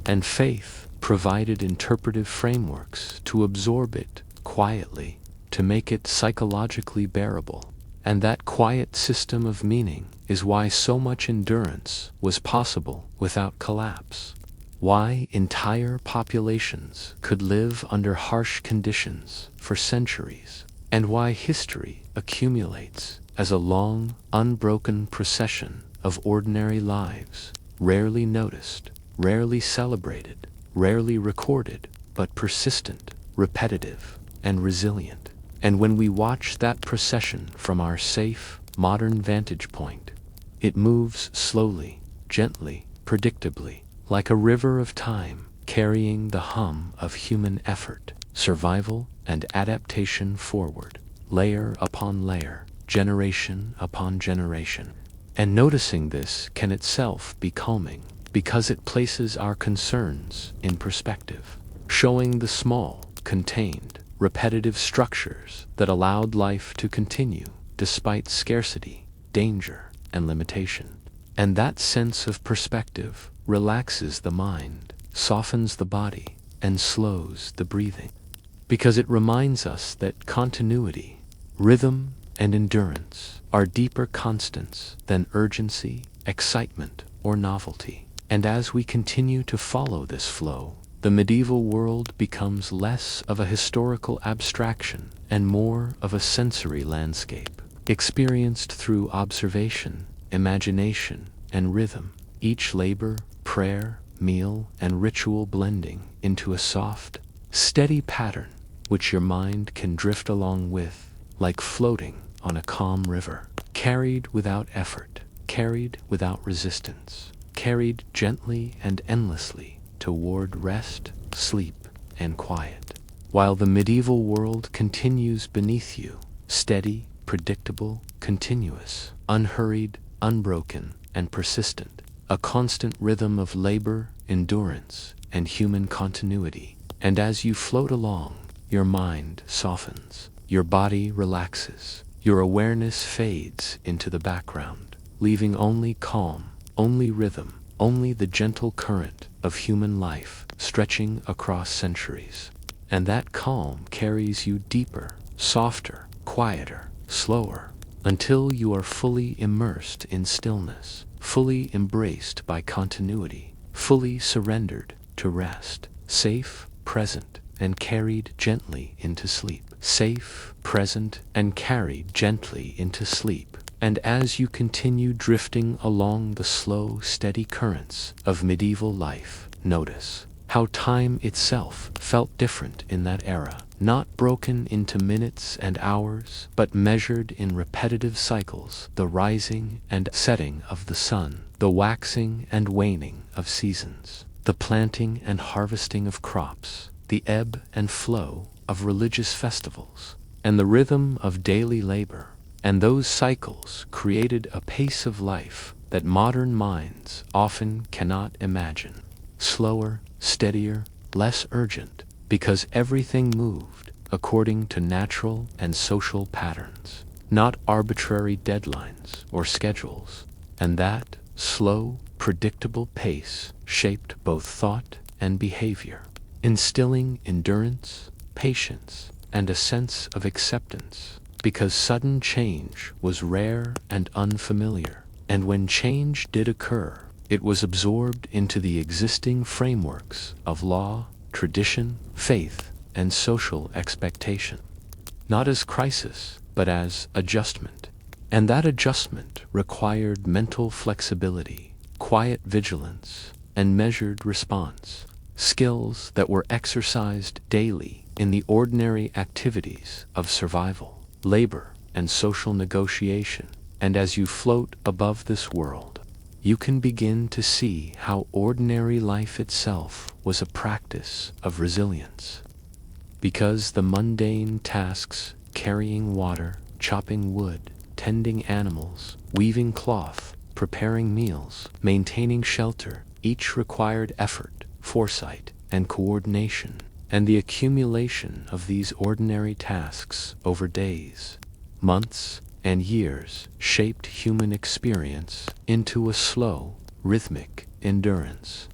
and faith provided interpretive frameworks to absorb it quietly, to make it psychologically bearable. And that quiet system of meaning is why so much endurance was possible without collapse, why entire populations could live under harsh conditions for centuries, and why history accumulates as a long, unbroken procession of ordinary lives, rarely noticed, rarely celebrated, rarely recorded, but persistent, repetitive, and resilient. And when we watch that procession from our safe, modern vantage point, it moves slowly, gently, predictably, like a river of time, carrying the hum of human effort, survival, and adaptation forward, layer upon layer, generation upon generation. And noticing this can itself be calming, because it places our concerns in perspective, showing the small, contained, repetitive structures that allowed life to continue despite scarcity, danger, and limitation. And that sense of perspective relaxes the mind, softens the body, and slows the breathing, because it reminds us that continuity, rhythm, and endurance are deeper constants than urgency, excitement, or novelty. And as we continue to follow this flow, the medieval world becomes less of a historical abstraction and more of a sensory landscape, experienced through observation, imagination, and rhythm, each labor, prayer, meal, and ritual blending into a soft, steady pattern which your mind can drift along with, like floating on a calm river, carried without effort, carried without resistance, carried gently and endlessly toward rest, sleep, and quiet, while the medieval world continues beneath you, steady, predictable, continuous, unhurried, unbroken, and persistent, a constant rhythm of labor, endurance, and human continuity. And as you float along, your mind softens, your body relaxes, your awareness fades into the background, leaving only calm, only rhythm, only the gentle current of human life stretching across centuries. And that calm carries you deeper, softer, quieter, slower, until you are fully immersed in stillness, fully embraced by continuity, fully surrendered to rest, safe, present, and carried gently into sleep. Safe, present, and carried gently into sleep. And as you continue drifting along the slow, steady currents of medieval life, notice how time itself felt different in that era, not broken into minutes and hours, but measured in repetitive cycles, the rising and setting of the sun, the waxing and waning of seasons, the planting and harvesting of crops, the ebb and flow of religious festivals, and the rhythm of daily labor. And those cycles created a pace of life that modern minds often cannot imagine. Slower, steadier, less urgent, because everything moved according to natural and social patterns, not arbitrary deadlines or schedules. And that slow, predictable pace shaped both thought and behavior, instilling endurance, patience, and a sense of acceptance, because sudden change was rare and unfamiliar, and when change did occur, it was absorbed into the existing frameworks of law, tradition, faith, and social expectation, not as crisis, but as adjustment. And that adjustment required mental flexibility, quiet vigilance, and measured response, skills that were exercised daily in the ordinary activities of survival, labor, and social negotiation. And as you float above this world, you can begin to see how ordinary life itself was a practice of resilience. Because the mundane tasks, carrying water, chopping wood, tending animals, weaving cloth, preparing meals, maintaining shelter, each required effort, foresight, and coordination. And the accumulation of these ordinary tasks over days, months, and years shaped human experience into a slow, rhythmic endurance,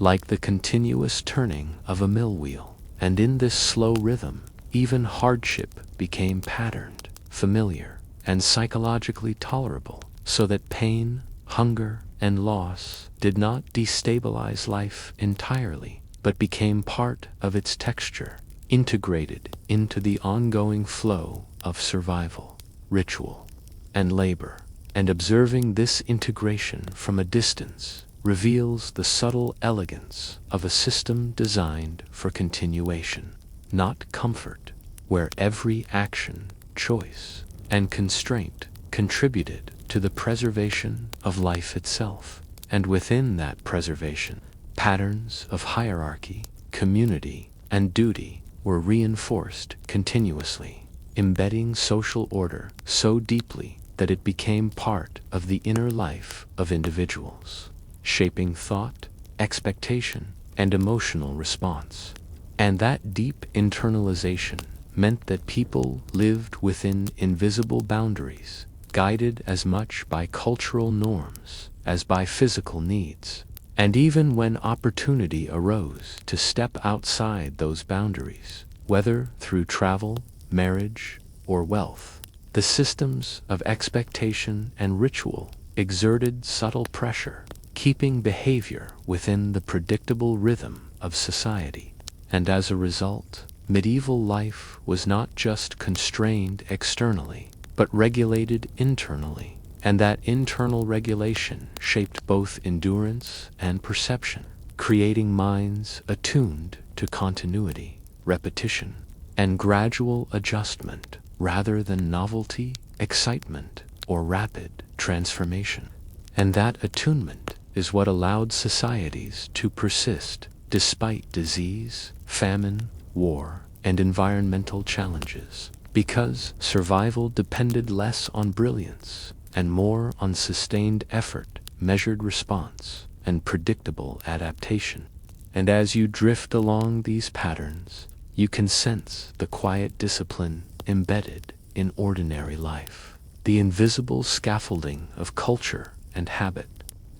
like the continuous turning of a mill wheel. And in this slow rhythm, even hardship became patterned, familiar, and psychologically tolerable, so that pain, hunger, and loss did not destabilize life entirely, but became part of its texture, integrated into the ongoing flow of survival, ritual, and labor. And observing this integration from a distance reveals the subtle elegance of a system designed for continuation, not comfort, where every action, choice, and constraint contributed to the preservation of life itself. And within that preservation, patterns of hierarchy, community, and duty were reinforced continuously, embedding social order so deeply that it became part of the inner life of individuals, shaping thought, expectation, and emotional response. And that deep internalization meant that people lived within invisible boundaries, guided as much by cultural norms as by physical needs. And even when opportunity arose to step outside those boundaries, whether through travel, marriage, or wealth, the systems of expectation and ritual exerted subtle pressure, keeping behavior within the predictable rhythm of society. And as a result, medieval life was not just constrained externally, but regulated internally. And that internal regulation shaped both endurance and perception, creating minds attuned to continuity, repetition, and gradual adjustment rather than novelty, excitement, or rapid transformation. And that attunement is what allowed societies to persist despite disease, famine, war, and environmental challenges, because survival depended less on brilliance and more on sustained effort, measured response, and predictable adaptation. And as you drift along these patterns, you can sense the quiet discipline embedded in ordinary life, the invisible scaffolding of culture and habit,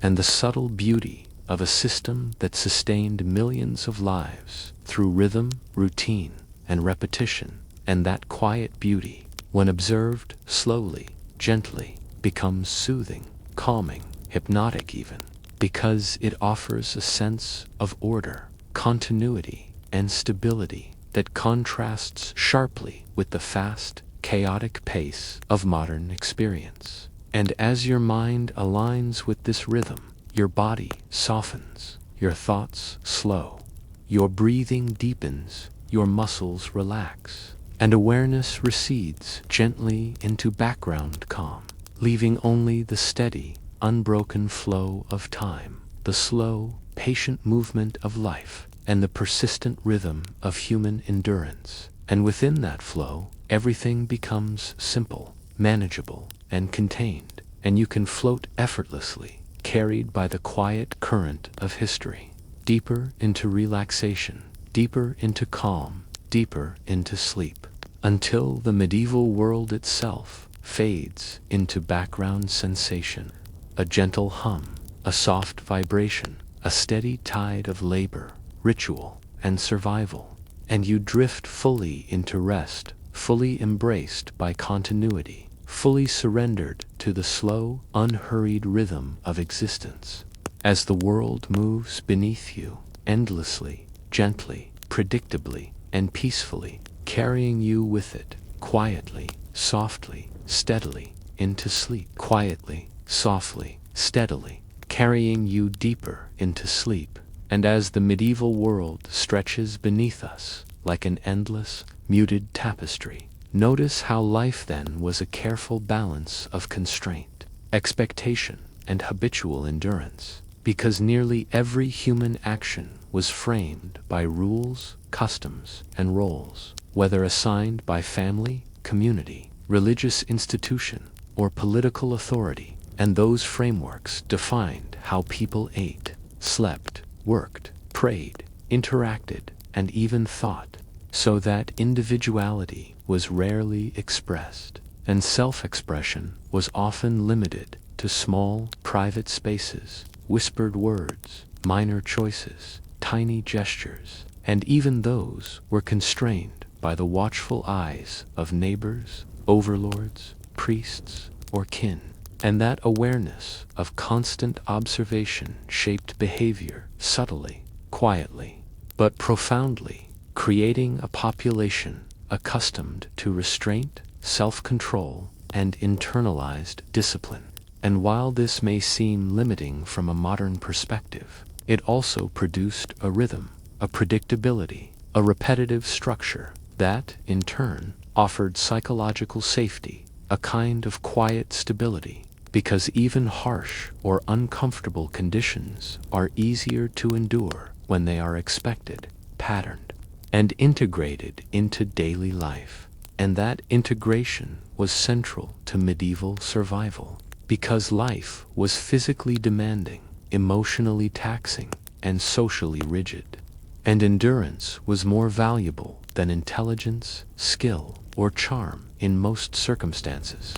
and the subtle beauty of a system that sustained millions of lives through rhythm, routine, and repetition. And that quiet beauty, when observed slowly, gently, becomes soothing, calming, hypnotic even, because it offers a sense of order, continuity, and stability that contrasts sharply with the fast, chaotic pace of modern experience. And as your mind aligns with this rhythm, your body softens, your thoughts slow, your breathing deepens, your muscles relax, and awareness recedes gently into background calm, leaving only the steady, unbroken flow of time, the slow, patient movement of life, and the persistent rhythm of human endurance. And within that flow, everything becomes simple, manageable, and contained, and you can float effortlessly, carried by the quiet current of history, deeper into relaxation, deeper into calm, deeper into sleep, until the medieval world itself fades into background sensation, a gentle hum, a soft vibration, a steady tide of labor, ritual, and survival, and you drift fully into rest, fully embraced by continuity, fully surrendered to the slow, unhurried rhythm of existence. As the world moves beneath you, endlessly, gently, predictably, and peacefully, carrying you with it, quietly, softly, steadily, into sleep, quietly, softly, steadily, carrying you deeper into sleep. And as the medieval world stretches beneath us, like an endless, muted tapestry, notice how life then was a careful balance of constraint, expectation, and habitual endurance, because nearly every human action was framed by rules, customs, and roles, whether assigned by family, community, religious institution, or political authority, and those frameworks defined how people ate, slept, worked, prayed, interacted, and even thought, so that individuality was rarely expressed, and self-expression was often limited to small, private spaces, whispered words, minor choices, tiny gestures, and even those were constrained by the watchful eyes of neighbors, overlords, priests, or kin. And that awareness of constant observation shaped behavior subtly, quietly, but profoundly, creating a population accustomed to restraint, self-control, and internalized discipline. And while this may seem limiting from a modern perspective, it also produced a rhythm, a predictability, a repetitive structure that, in turn, offered psychological safety, a kind of quiet stability, because even harsh or uncomfortable conditions are easier to endure when they are expected, patterned, and integrated into daily life. And that integration was central to medieval survival, because life was physically demanding, emotionally taxing, and socially rigid. And endurance was more valuable than intelligence, skill, or charm in most circumstances.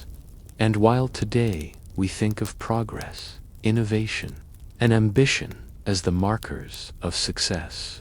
And while today we think of progress, innovation, and ambition as the markers of success,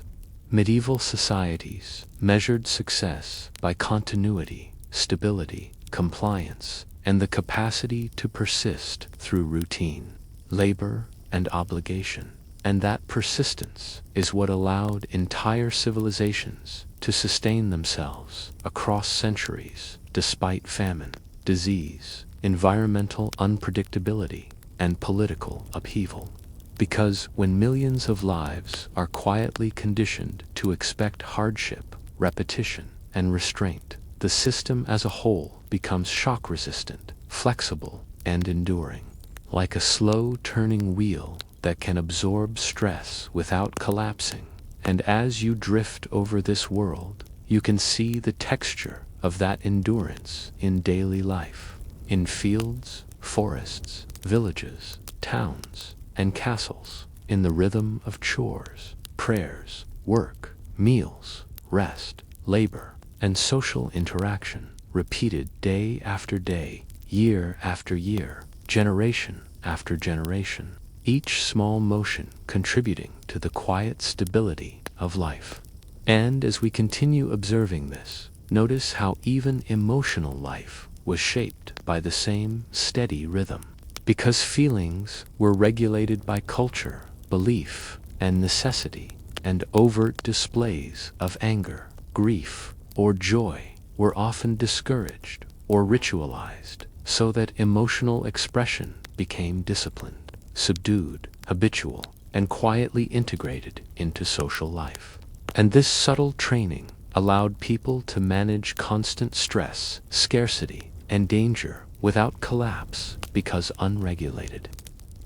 medieval societies measured success by continuity, stability, compliance, and the capacity to persist through routine, labor, and obligation. And that persistence is what allowed entire civilizations to sustain themselves across centuries despite famine, disease, environmental unpredictability, and political upheaval. Because when millions of lives are quietly conditioned to expect hardship, repetition, and restraint, the system as a whole becomes shock-resistant, flexible, and enduring, like a slow-turning wheel that can absorb stress without collapsing. And as you drift over this world, you can see the texture of that endurance in daily life, in fields, forests, villages, towns, and castles, in the rhythm of chores, prayers, work, meals, rest, labor, and social interaction, repeated day after day, year after year, generation after generation, each small motion contributing to the quiet stability of life. And as we continue observing this, notice how even emotional life was shaped by the same steady rhythm. Because feelings were regulated by culture, belief, and necessity, and overt displays of anger, grief, or joy were often discouraged or ritualized, so that emotional expression became disciplined, subdued, habitual, and quietly integrated into social life. And this subtle training allowed people to manage constant stress, scarcity, and danger without collapse because unregulated.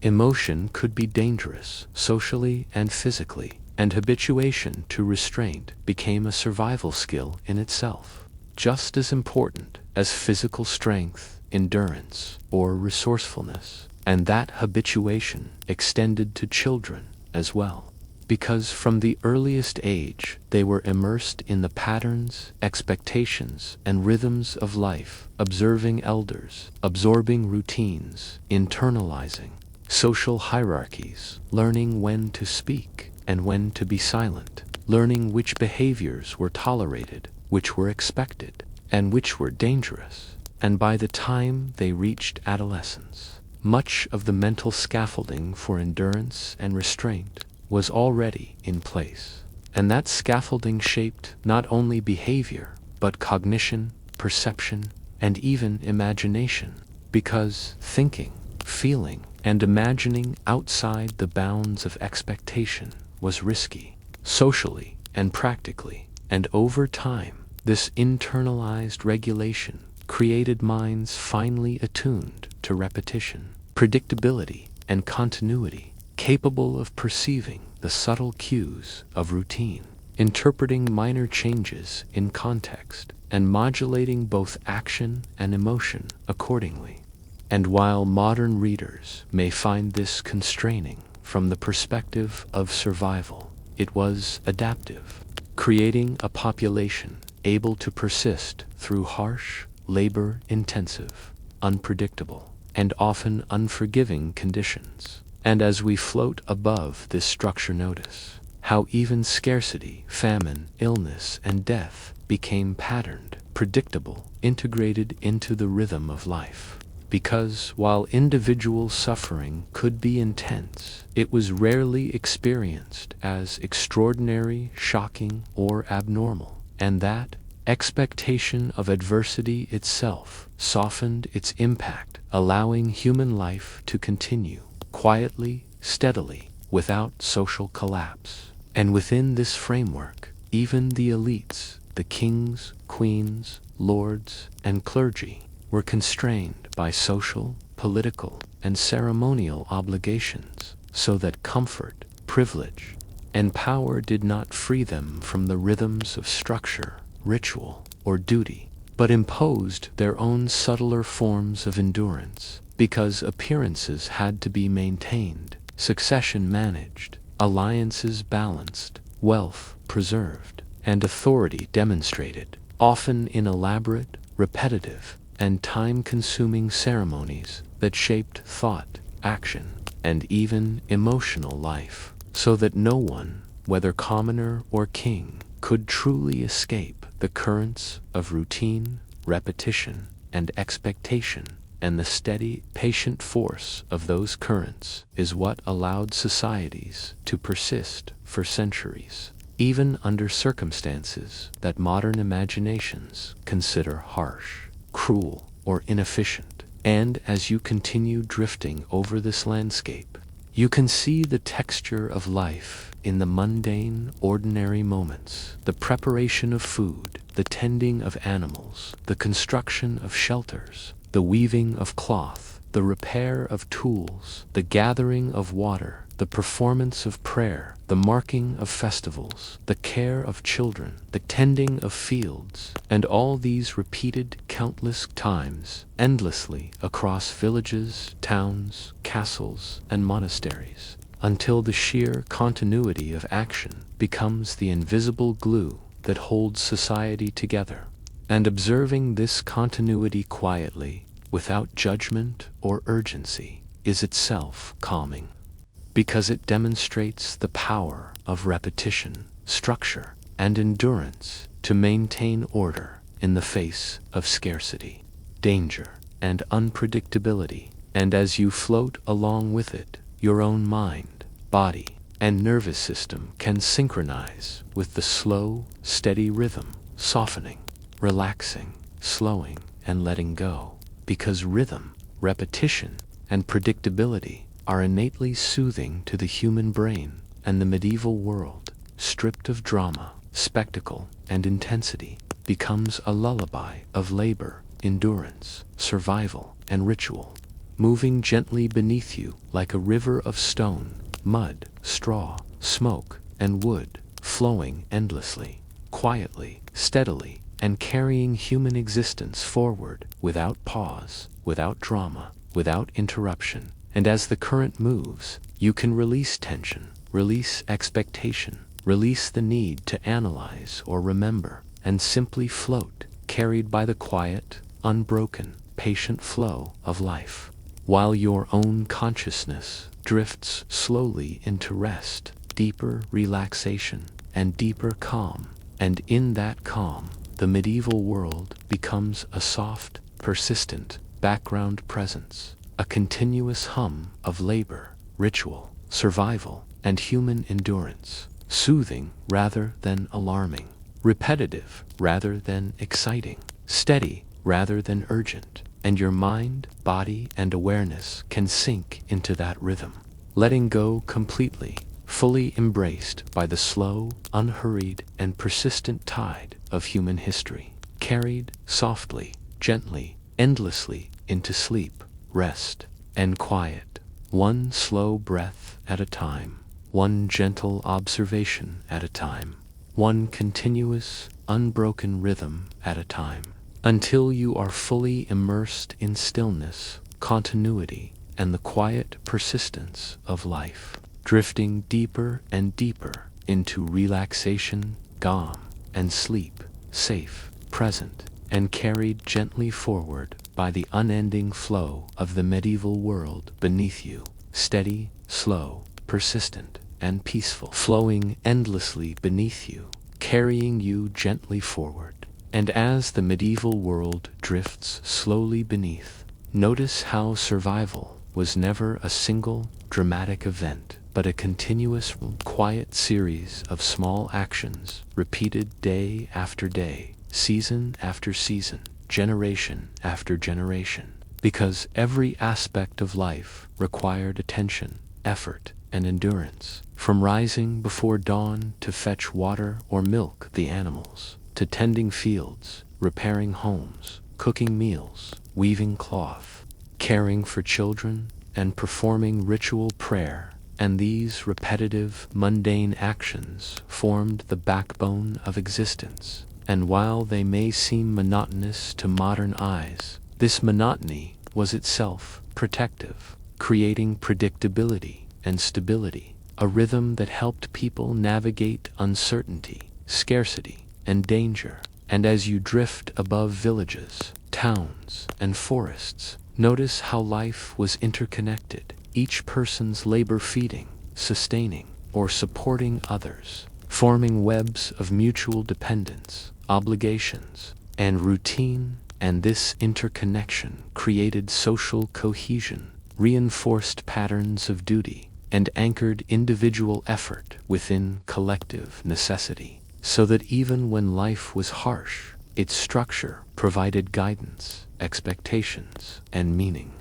Emotion could be dangerous socially and physically, and habituation to restraint became a survival skill in itself, just as important as physical strength, endurance, or resourcefulness. And that habituation extended to children as well, because from the earliest age they were immersed in the patterns, expectations, and rhythms of life, observing elders, absorbing routines, internalizing social hierarchies, learning when to speak and when to be silent, learning which behaviors were tolerated, which were expected, and which were dangerous. And by the time they reached adolescence, much of the mental scaffolding for endurance and restraint was already in place. And that scaffolding shaped not only behavior, but cognition, perception, and even imagination, because thinking, feeling, and imagining outside the bounds of expectation was risky, socially and practically. And over time, this internalized regulation created minds finely attuned to repetition, predictability, and continuity, capable of perceiving the subtle cues of routine, interpreting minor changes in context, and modulating both action and emotion accordingly. And while modern readers may find this constraining from the perspective of survival, it was adaptive, creating a population able to persist through harsh, labor-intensive, unpredictable, and often unforgiving conditions. And as we float above this structure, notice how even scarcity, famine, illness, and death became patterned, predictable, integrated into the rhythm of life. Because while individual suffering could be intense, it was rarely experienced as extraordinary, shocking, or abnormal, and that expectation of adversity itself softened its impact, allowing human life to continue quietly, steadily, without social collapse. And within this framework, even the elites, the kings, queens, lords, and clergy, were constrained by social, political, and ceremonial obligations, so that comfort, privilege, and power did not free them from the rhythms of structure, ritual, or duty, but imposed their own subtler forms of endurance, because appearances had to be maintained, succession managed, alliances balanced, wealth preserved, and authority demonstrated, often in elaborate, repetitive, and time-consuming ceremonies that shaped thought, action, and even emotional life, so that no one, whether commoner or king, could truly escape the currents of routine, repetition, and expectation. And the steady, patient force of those currents is what allowed societies to persist for centuries, even under circumstances that modern imaginations consider harsh, cruel, or inefficient. And as you continue drifting over this landscape, you can see the texture of life in the mundane, ordinary moments, the preparation of food, the tending of animals, the construction of shelters, the weaving of cloth, the repair of tools, the gathering of water, the performance of prayer, the marking of festivals, the care of children, the tending of fields, and all these repeated countless times, endlessly across villages, towns, castles, and monasteries, until the sheer continuity of action becomes the invisible glue that holds society together. And observing this continuity quietly, without judgment or urgency, is itself calming, because it demonstrates the power of repetition, structure, and endurance to maintain order in the face of scarcity. danger, and unpredictability. And as you float along with it, your own mind, body, and nervous system can synchronize with the slow, steady rhythm, softening, relaxing, slowing, and letting go. Because rhythm, repetition, and predictability are innately soothing to the human brain, and the medieval world, stripped of drama, spectacle, and intensity, becomes a lullaby of labor, endurance, survival, and ritual, moving gently beneath you like a river of stone, mud, straw, smoke, and wood, flowing endlessly, quietly, steadily, and carrying human existence forward without pause, without drama, without interruption. And as the current moves, you can release tension, release expectation, release the need to analyze or remember, and simply float, carried by the quiet, unbroken, patient flow of life, while your own consciousness drifts slowly into rest, deeper relaxation, and deeper calm. And in that calm, the medieval world becomes a soft, persistent background presence, a continuous hum of labor, ritual, survival, and human endurance, soothing rather than alarming, repetitive rather than exciting, steady rather than urgent. And your mind, body, and awareness can sink into that rhythm, letting go completely, fully embraced by the slow, unhurried, and persistent tide of human history, carried softly, gently, endlessly into sleep, rest, and quiet, one slow breath at a time, one gentle observation at a time, one continuous, unbroken rhythm at a time, until you are fully immersed in stillness, continuity, and the quiet persistence of life, drifting deeper and deeper into relaxation, calm, and sleep, safe, present, and carried gently forward by the unending flow of the medieval world beneath you, steady, slow, persistent, and peaceful, flowing endlessly beneath you, carrying you gently forward. And as the medieval world drifts slowly beneath, notice how survival was never a single dramatic event, but a continuous, quiet series of small actions, repeated day after day, season after season, generation after generation. Because every aspect of life required attention, effort, and endurance, from rising before dawn to fetch water or milk the animals, to tending fields, repairing homes, cooking meals, weaving cloth, caring for children, and performing ritual prayer. And these repetitive, mundane actions formed the backbone of existence. And while they may seem monotonous to modern eyes, this monotony was itself protective, creating predictability and stability, a rhythm that helped people navigate uncertainty, scarcity, and danger. And as you drift above villages, towns, and forests, notice how life was interconnected, each person's labor feeding, sustaining, or supporting others, forming webs of mutual dependence, obligations, and routine. And this interconnection created social cohesion, reinforced patterns of duty, and anchored individual effort within collective necessity, so that even when life was harsh, its structure provided guidance, expectations, and meaning.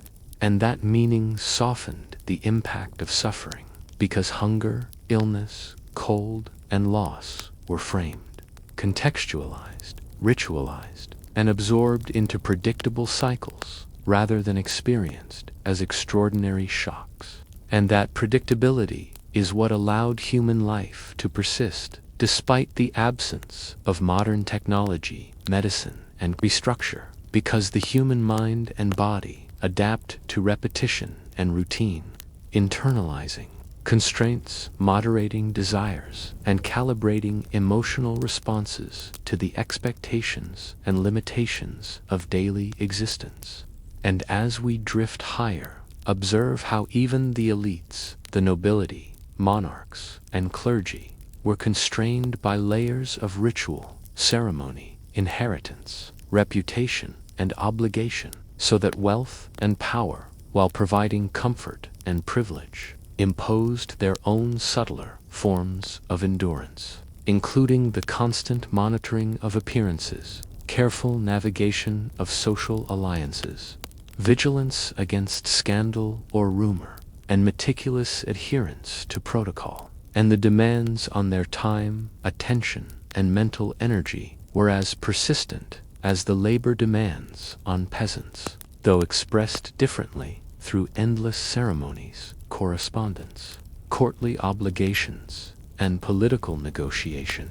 And that meaning softened the impact of suffering, because hunger, illness, cold, and loss were framed, contextualized, ritualized, and absorbed into predictable cycles rather than experienced as extraordinary shocks. And that predictability is what allowed human life to persist despite the absence of modern technology, medicine, and restructure, because the human mind and body adapt to repetition and routine, internalizing constraints, moderating desires, and calibrating emotional responses to the expectations and limitations of daily existence. And as we drift higher, observe how even the elites, the nobility, monarchs, and clergy, were constrained by layers of ritual, ceremony, inheritance, reputation, and obligation, so that wealth and power, while providing comfort and privilege, imposed their own subtler forms of endurance, including the constant monitoring of appearances, careful navigation of social alliances, vigilance against scandal or rumor, and meticulous adherence to protocol. And the demands on their time, attention, and mental energy were as persistent as the labor demands on peasants, though expressed differently through endless ceremonies, correspondence, courtly obligations, and political negotiation.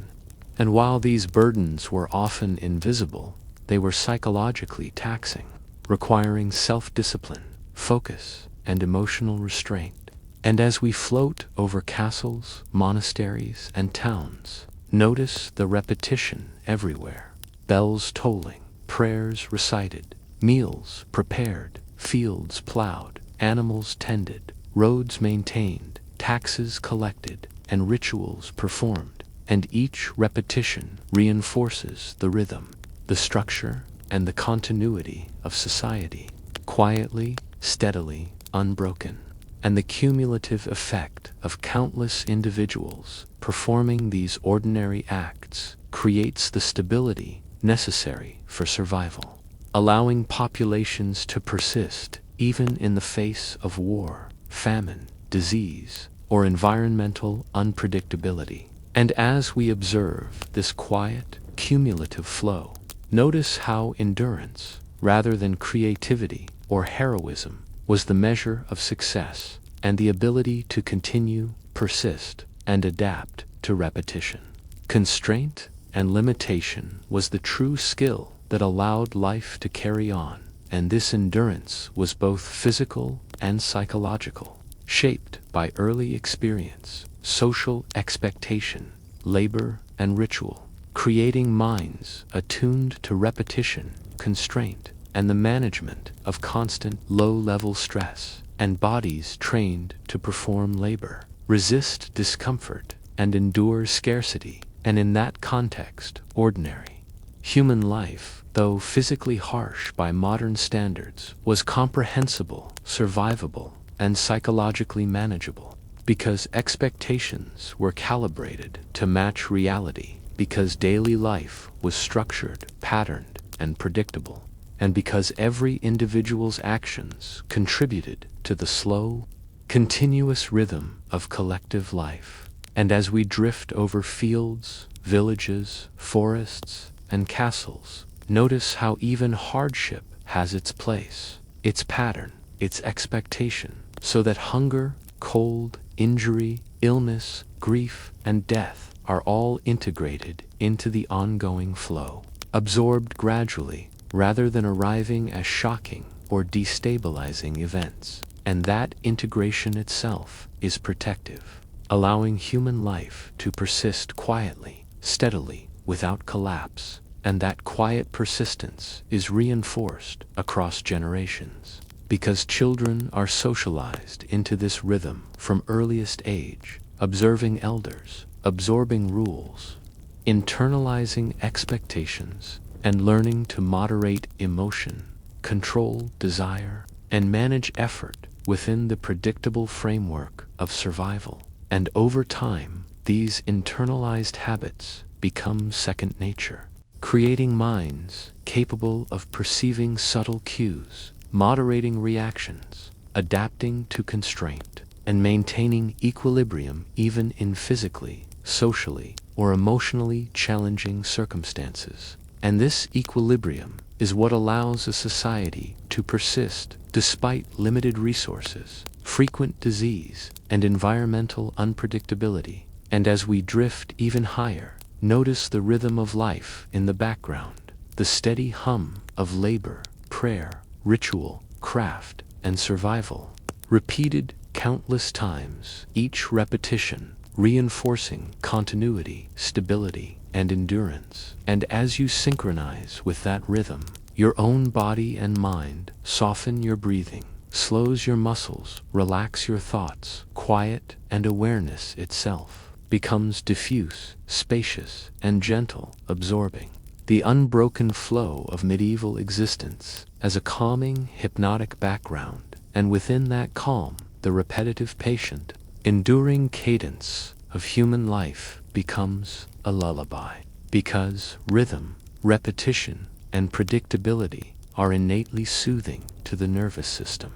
And while these burdens were often invisible, they were psychologically taxing, requiring self-discipline, focus, and emotional restraint. And as we float over castles, monasteries, and towns, notice the repetition everywhere. Bells tolling, prayers recited, meals prepared, fields plowed, animals tended, roads maintained, taxes collected, and rituals performed. And each repetition reinforces the rhythm, the structure, and the continuity of society, quietly, steadily, unbroken. And the cumulative effect of countless individuals performing these ordinary acts creates the stability necessary for survival, allowing populations to persist even in the face of war, famine, disease, or environmental unpredictability. And as we observe this quiet, cumulative flow, notice how endurance, rather than creativity or heroism, was the measure of success, and the ability to continue, persist, and adapt to repetition. Constraint and limitation was the true skill that allowed life to carry on, and this endurance was both physical and psychological, shaped by early experience, social expectation, labor, and ritual, creating minds attuned to repetition, constraint, and the management of constant low-level stress, and bodies trained to perform labor, resist discomfort, and endure scarcity. And in that context, ordinary human life, though physically harsh by modern standards, was comprehensible, survivable, and psychologically manageable, because expectations were calibrated to match reality, because daily life was structured, patterned, and predictable, and because every individual's actions contributed to the slow, continuous rhythm of collective life. And as we drift over fields, villages, forests, and castles, notice how even hardship has its place, its pattern, its expectation, so that hunger, cold, injury, illness, grief, and death are all integrated into the ongoing flow, absorbed gradually, rather than arriving as shocking or destabilizing events. And that integration itself is protective, allowing human life to persist quietly, steadily, without collapse. And that quiet persistence is reinforced across generations, because children are socialized into this rhythm from earliest age, observing elders, absorbing rules, internalizing expectations, and learning to moderate emotion, control desire, and manage effort within the predictable framework of survival. And over time, these internalized habits become second nature, creating minds capable of perceiving subtle cues, moderating reactions, adapting to constraint, and maintaining equilibrium even in physically, socially, or emotionally challenging circumstances. And this equilibrium is what allows a society to persist despite limited resources, frequent disease, and environmental unpredictability. And as we drift even higher, notice the rhythm of life in the background, the steady hum of labor, prayer, ritual, craft, and survival, repeated countless times, each repetition reinforcing continuity, stability, and endurance. And as you synchronize with that rhythm, your own body and mind soften your breathing, slows your muscles, relax your thoughts, quiet, and awareness itself becomes diffuse, spacious, and gentle, absorbing the unbroken flow of medieval existence as a calming, hypnotic background, and within that calm, the repetitive, patient, enduring cadence of human life becomes a lullaby, because rhythm, repetition, and predictability are innately soothing to the nervous system,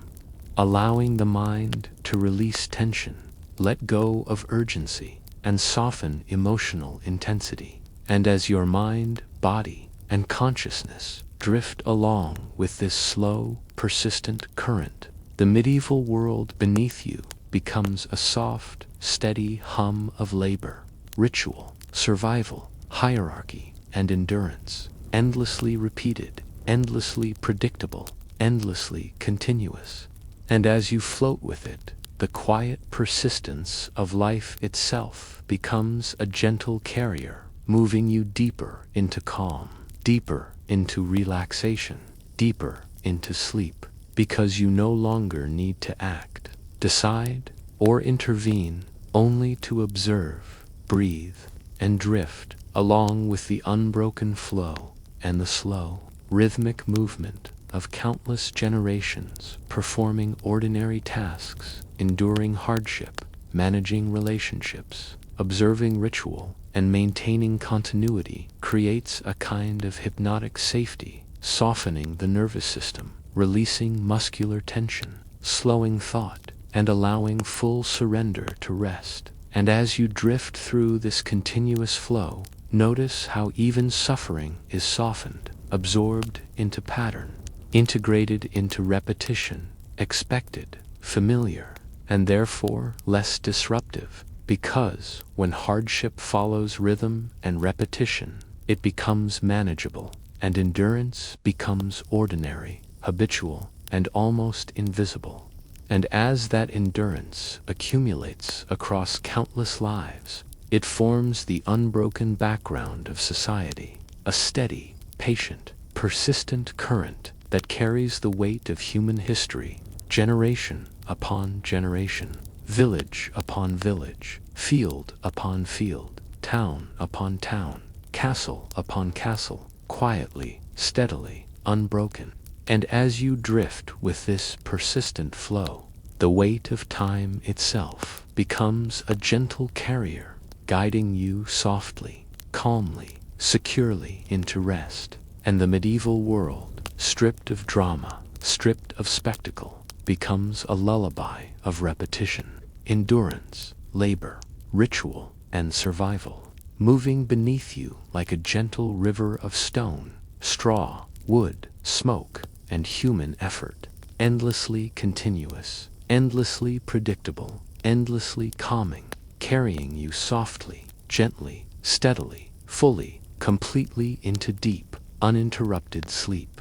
allowing the mind to release tension, let go of urgency, and soften emotional intensity. And as your mind, body, and consciousness drift along with this slow, persistent current, the medieval world beneath you becomes a soft, steady hum of labor, ritual, survival, hierarchy, and endurance, endlessly repeated, endlessly predictable, endlessly continuous. And as you float with it, the quiet persistence of life itself becomes a gentle carrier, moving you deeper into calm, deeper into relaxation, deeper into sleep, because you no longer need to act, decide, or intervene, only to observe, breathe, and drift along with the unbroken flow and the slow, rhythmic movement of countless generations performing ordinary tasks, enduring hardship, managing relationships, observing ritual, and maintaining continuity creates a kind of hypnotic safety, softening the nervous system, releasing muscular tension, slowing thought, and allowing full surrender to rest. And as you drift through this continuous flow, notice how even suffering is softened, absorbed into pattern, integrated into repetition, expected, familiar, and therefore less disruptive, because when hardship follows rhythm and repetition, it becomes manageable, and endurance becomes ordinary, habitual, and almost invisible. And as that endurance accumulates across countless lives, it forms the unbroken background of society, a steady, patient, persistent current that carries the weight of human history, generation upon generation, village upon village, field upon field, town upon town, castle upon castle, quietly, steadily, unbroken. And as you drift with this persistent flow, the weight of time itself becomes a gentle carrier, guiding you softly, calmly, securely into rest. And the medieval world, stripped of drama, stripped of spectacle, becomes a lullaby of repetition, endurance, labor, ritual, and survival, moving beneath you like a gentle river of stone, straw, wood, smoke, and human effort, endlessly continuous, endlessly predictable, endlessly calming, carrying you softly, gently, steadily, fully, completely into deep, uninterrupted sleep.